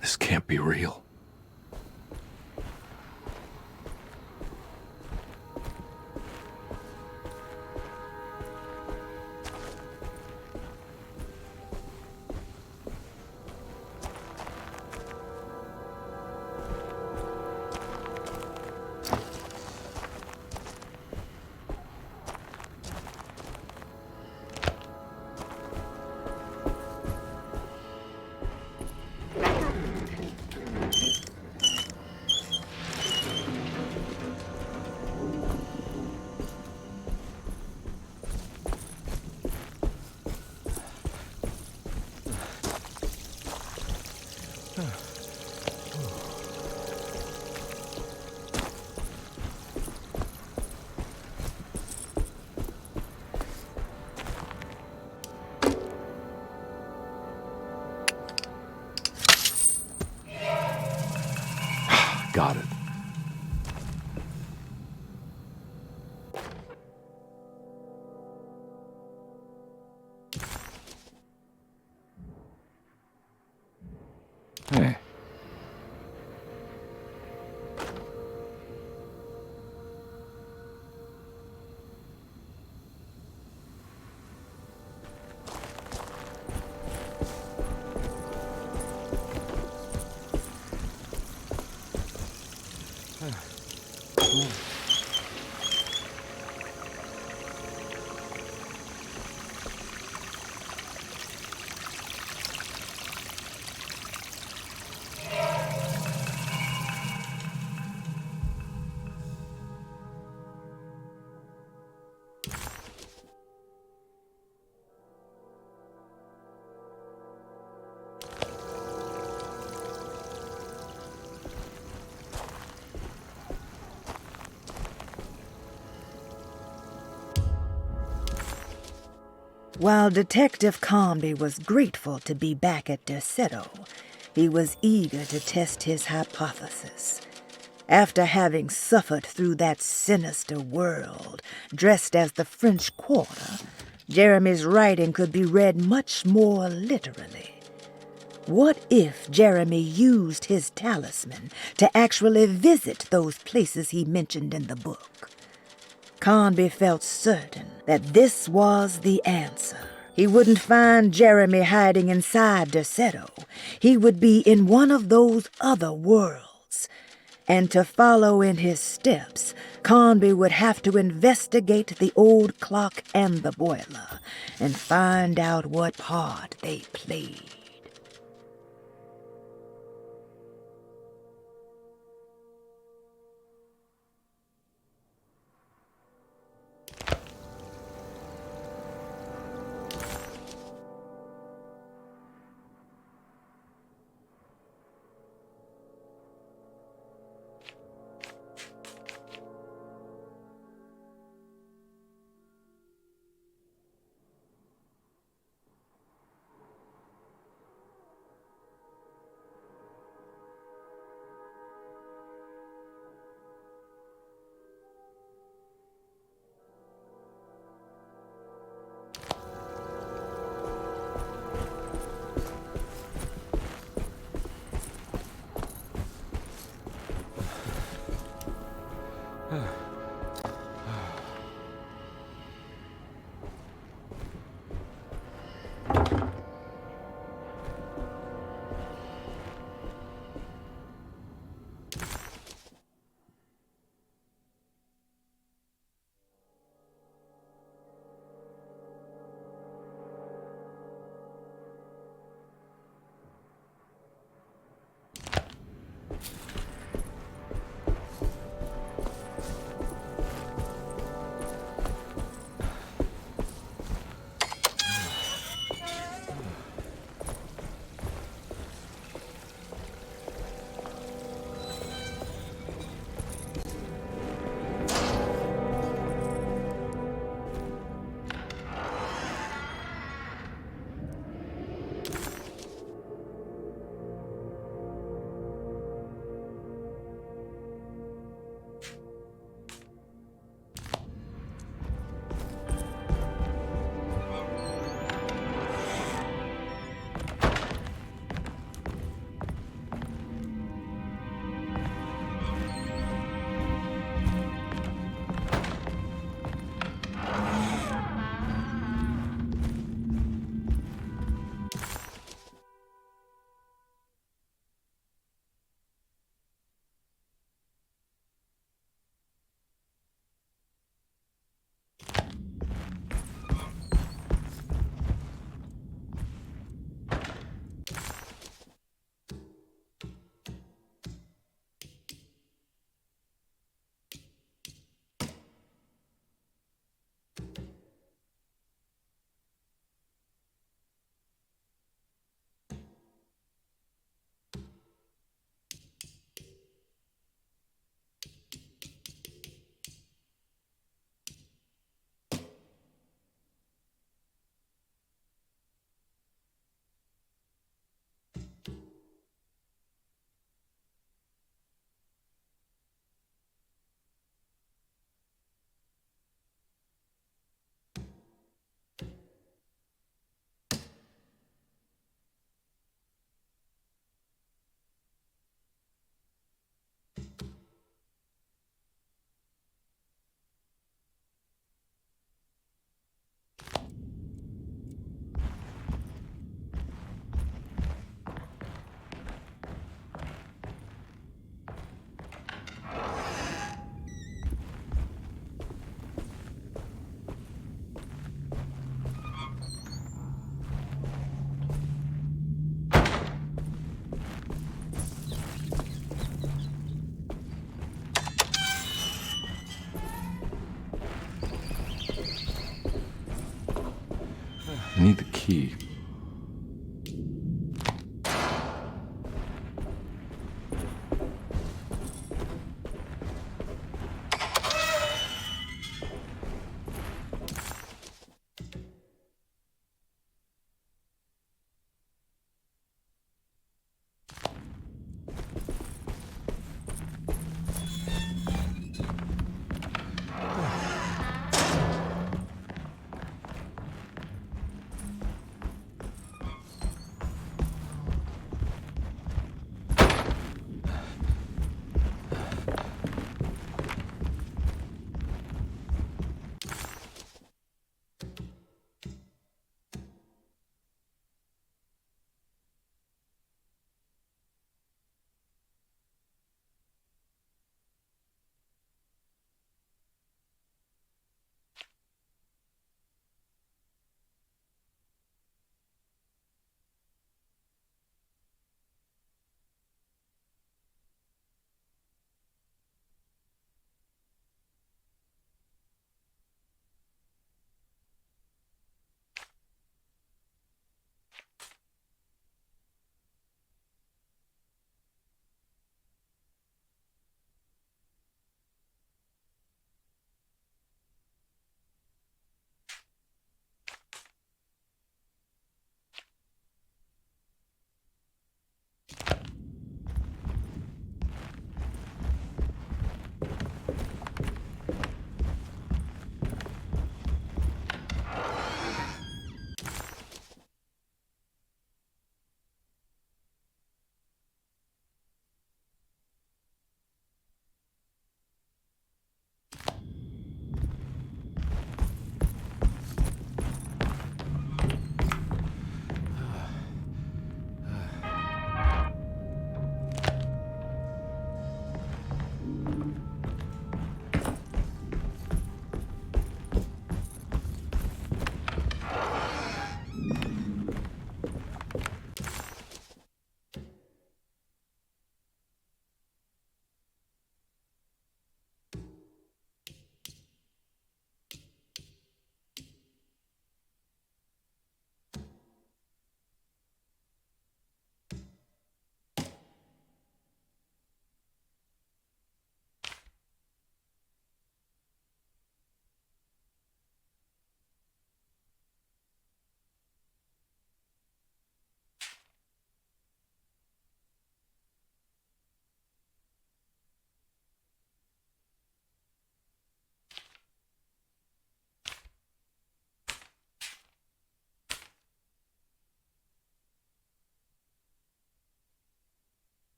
This can't be real. Got it. Hey. While Detective Carnby was grateful to be back at Derceto, he was eager to test his hypothesis. After having suffered through that sinister world, dressed as the French Quarter, Jeremy's writing could be read much more literally. What if Jeremy used his talisman to actually visit those places he mentioned in the book? Carnby felt certain that this was the answer. He wouldn't find Jeremy hiding inside Derceto. He would be in one of those other worlds. And to follow in his steps, Carnby would have to investigate the old clock and the boiler and find out what part they played. I need the key.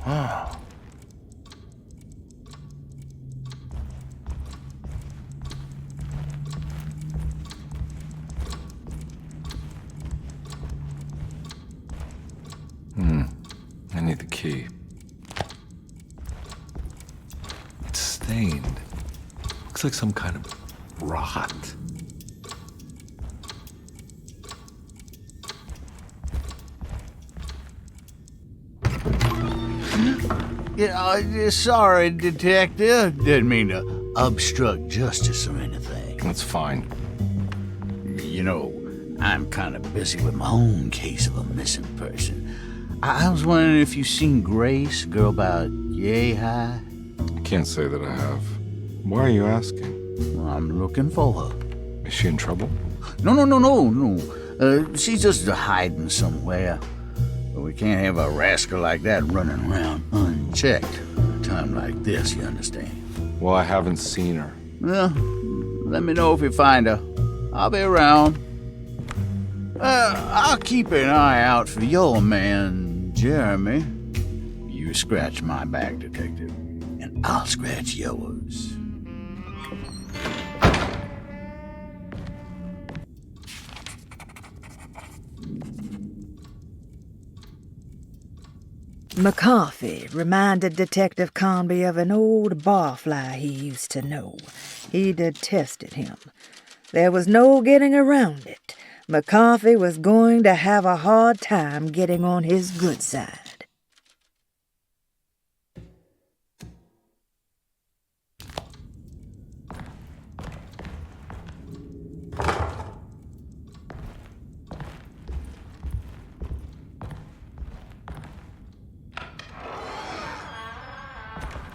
Wow. I need the key. It's stained. Looks like some kind of rot. Yeah, sorry, Detective. Didn't mean to obstruct justice or anything. That's fine. You know, I'm kind of busy with my own case of a missing person. I was wondering if you seen Grace, a girl about yay high. I can't say that I have. Why are you asking? Well, I'm looking for her. Is she in trouble? No. She's just hiding somewhere. But we can't have a rascal like that running around unchecked at a time like this, you understand? Well, I haven't seen her. Well, let me know if you find her. I'll be around. I'll keep an eye out for your man, Jeremy. You scratch my back, Detective, and I'll scratch yours. McCarthy reminded Detective Carnby of an old barfly he used to know. He detested him. There was no getting around it. McCarthy was going to have a hard time getting on his good side.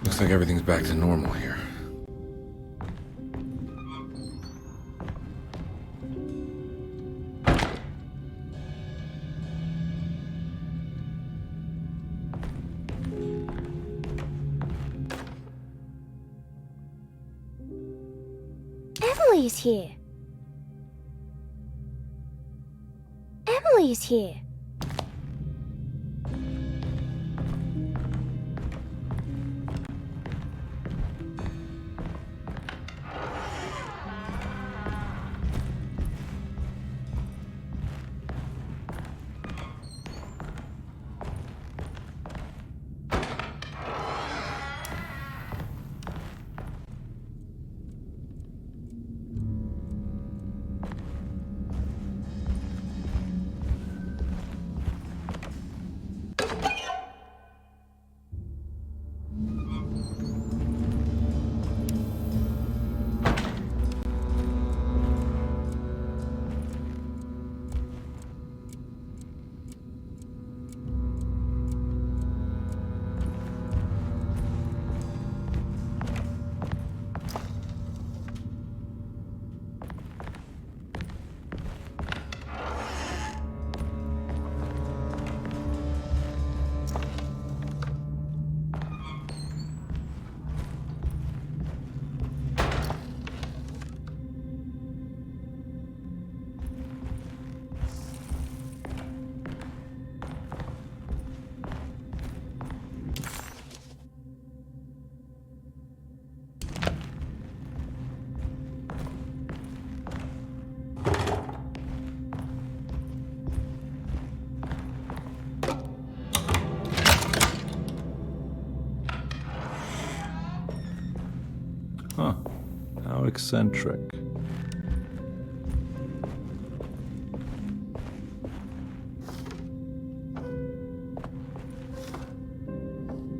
Looks like everything's back to normal here. Emily's here. Emily's here. Huh. How eccentric.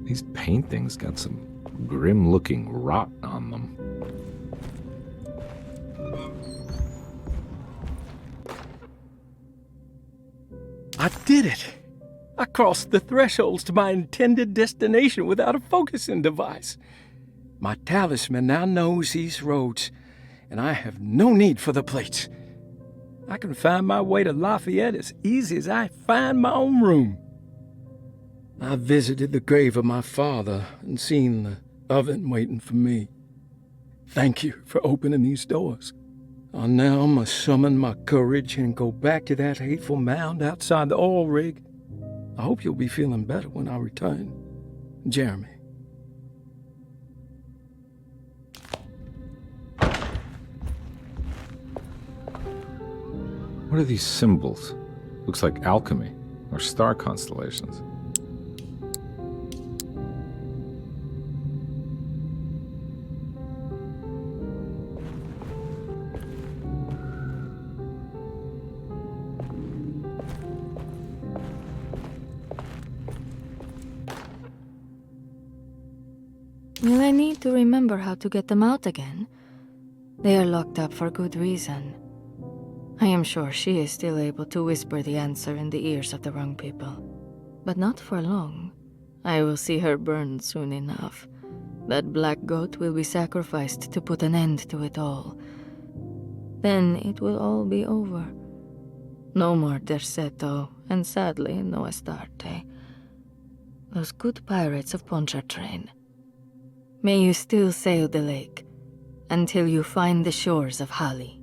These paintings got some grim-looking rot on them. I did it! I crossed the thresholds to my intended destination without a focusing device. My talisman now knows these roads, and I have no need for the plates. I can find my way to Lafayette as easy as I find my own room. I visited the grave of my father and seen the oven waiting for me. Thank you for opening these doors. I now must summon my courage and go back to that hateful mound outside the oil rig. I hope you'll be feeling better when I return. Jeremy. What are these symbols? Looks like alchemy or star constellations. Will I need to remember how to get them out again? They are locked up for good reason. I am sure she is still able to whisper the answer in the ears of the wrong people. But not for long. I will see her burned soon enough. That black goat will be sacrificed to put an end to it all. Then it will all be over. No more Derceto, and sadly, no Astarte. Those good pirates of Pontchartrain. May you still sail the lake, until you find the shores of Hali.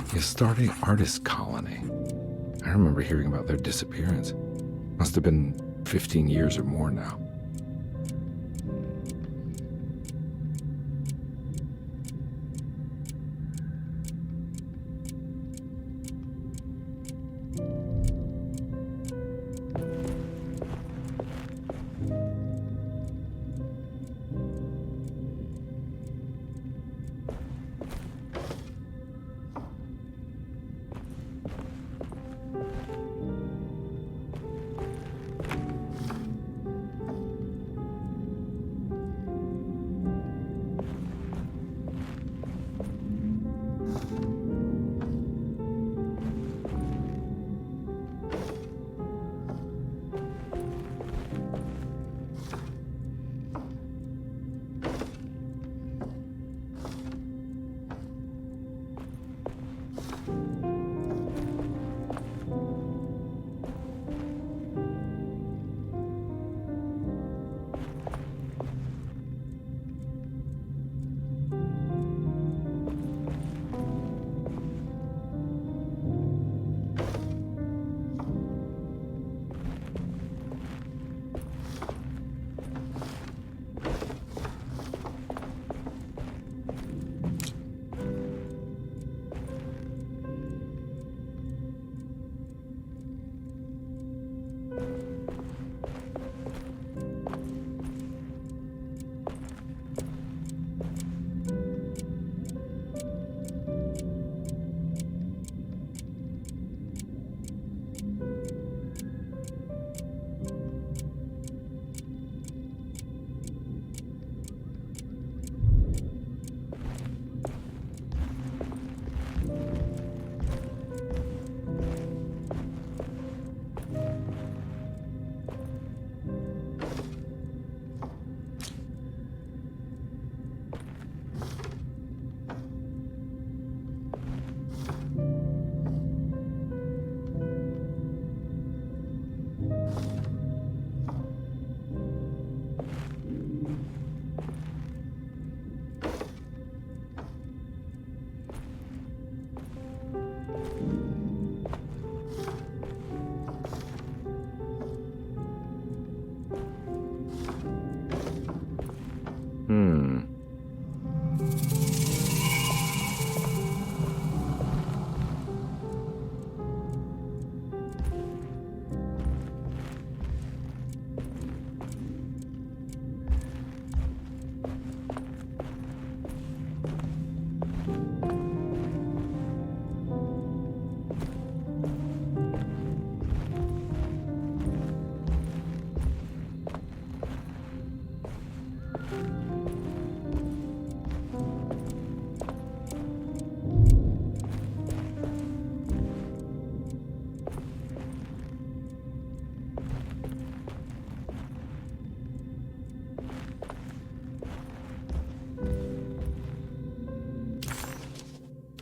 The Astarte Artist Colony. I remember hearing about their disappearance. Must have been 15 years or more now.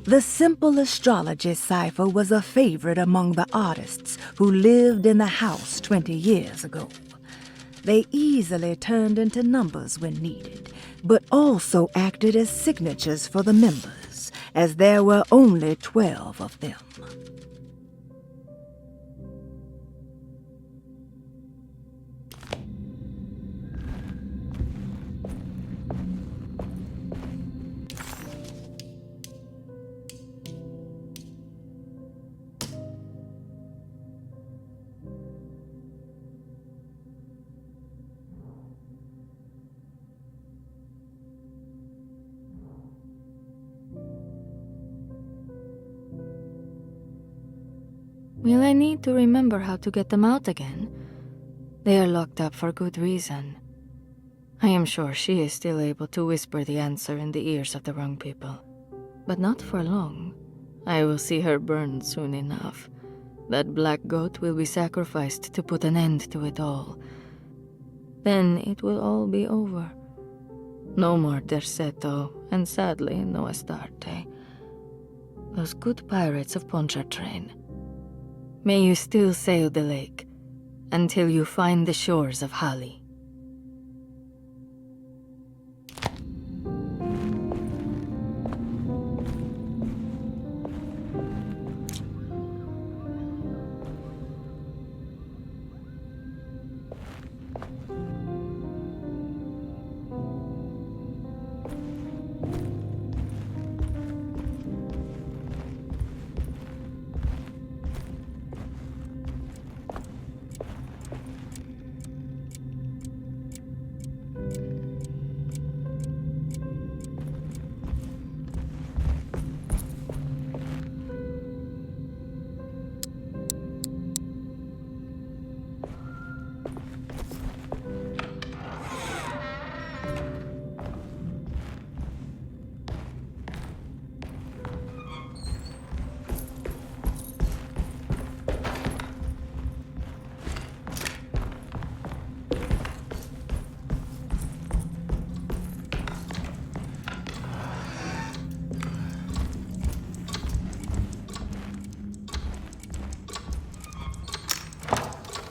The simple astrology cipher was a favorite among the artists who lived in the house 20 years ago. They easily turned into numbers when needed, but also acted as signatures for the members, as there were only 12 of them. Will I need to remember how to get them out again? They are locked up for good reason. I am sure she is still able to whisper the answer in the ears of the wrong people. But not for long. I will see her burned soon enough. That black goat will be sacrificed to put an end to it all. Then it will all be over. No more Derceto, and sadly, no Astarte. Those good pirates of Pontchartrain. May you still sail the lake, until you find the shores of Hali.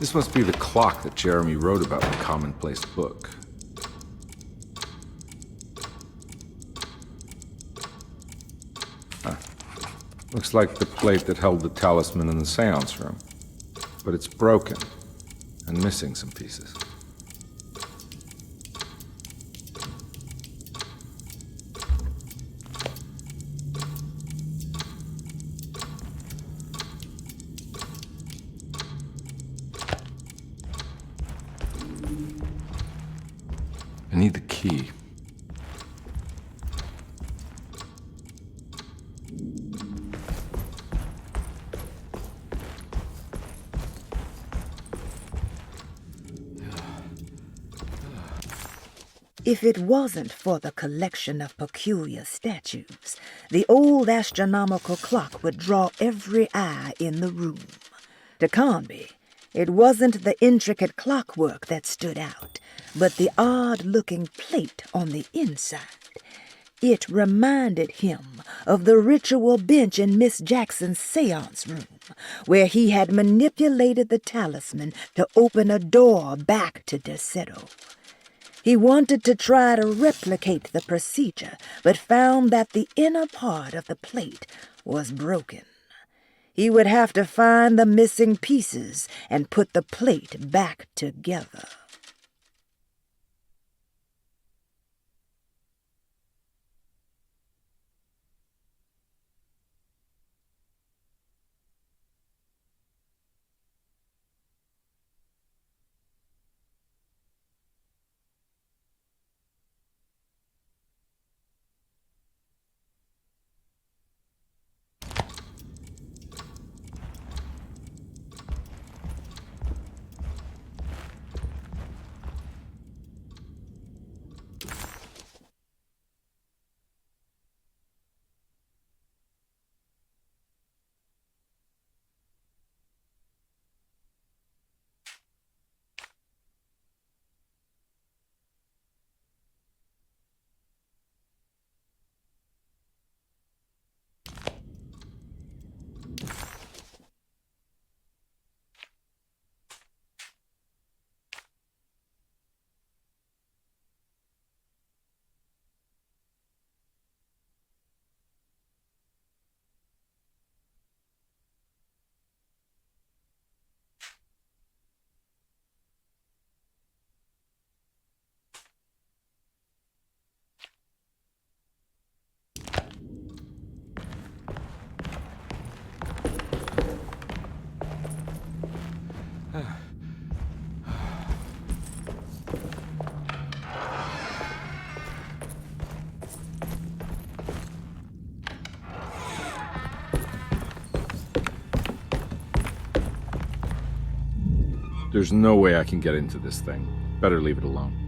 This must be the clock that Jeremy wrote about in the commonplace book. Huh. Looks like the plate that held the talisman in the seance room. But it's broken and missing some pieces. I need the key. If it wasn't for the collection of peculiar statues, the old astronomical clock would draw every eye in the room. To Carnby, it wasn't the intricate clockwork that stood out, but the odd-looking plate on the inside. It reminded him of the ritual bench in Miss Jackson's seance room, where he had manipulated the talisman to open a door back to Derceto. He wanted to try to replicate the procedure, but found that the inner part of the plate was broken. He would have to find the missing pieces and put the plate back together. There's no way I can get into this thing. Better leave it alone.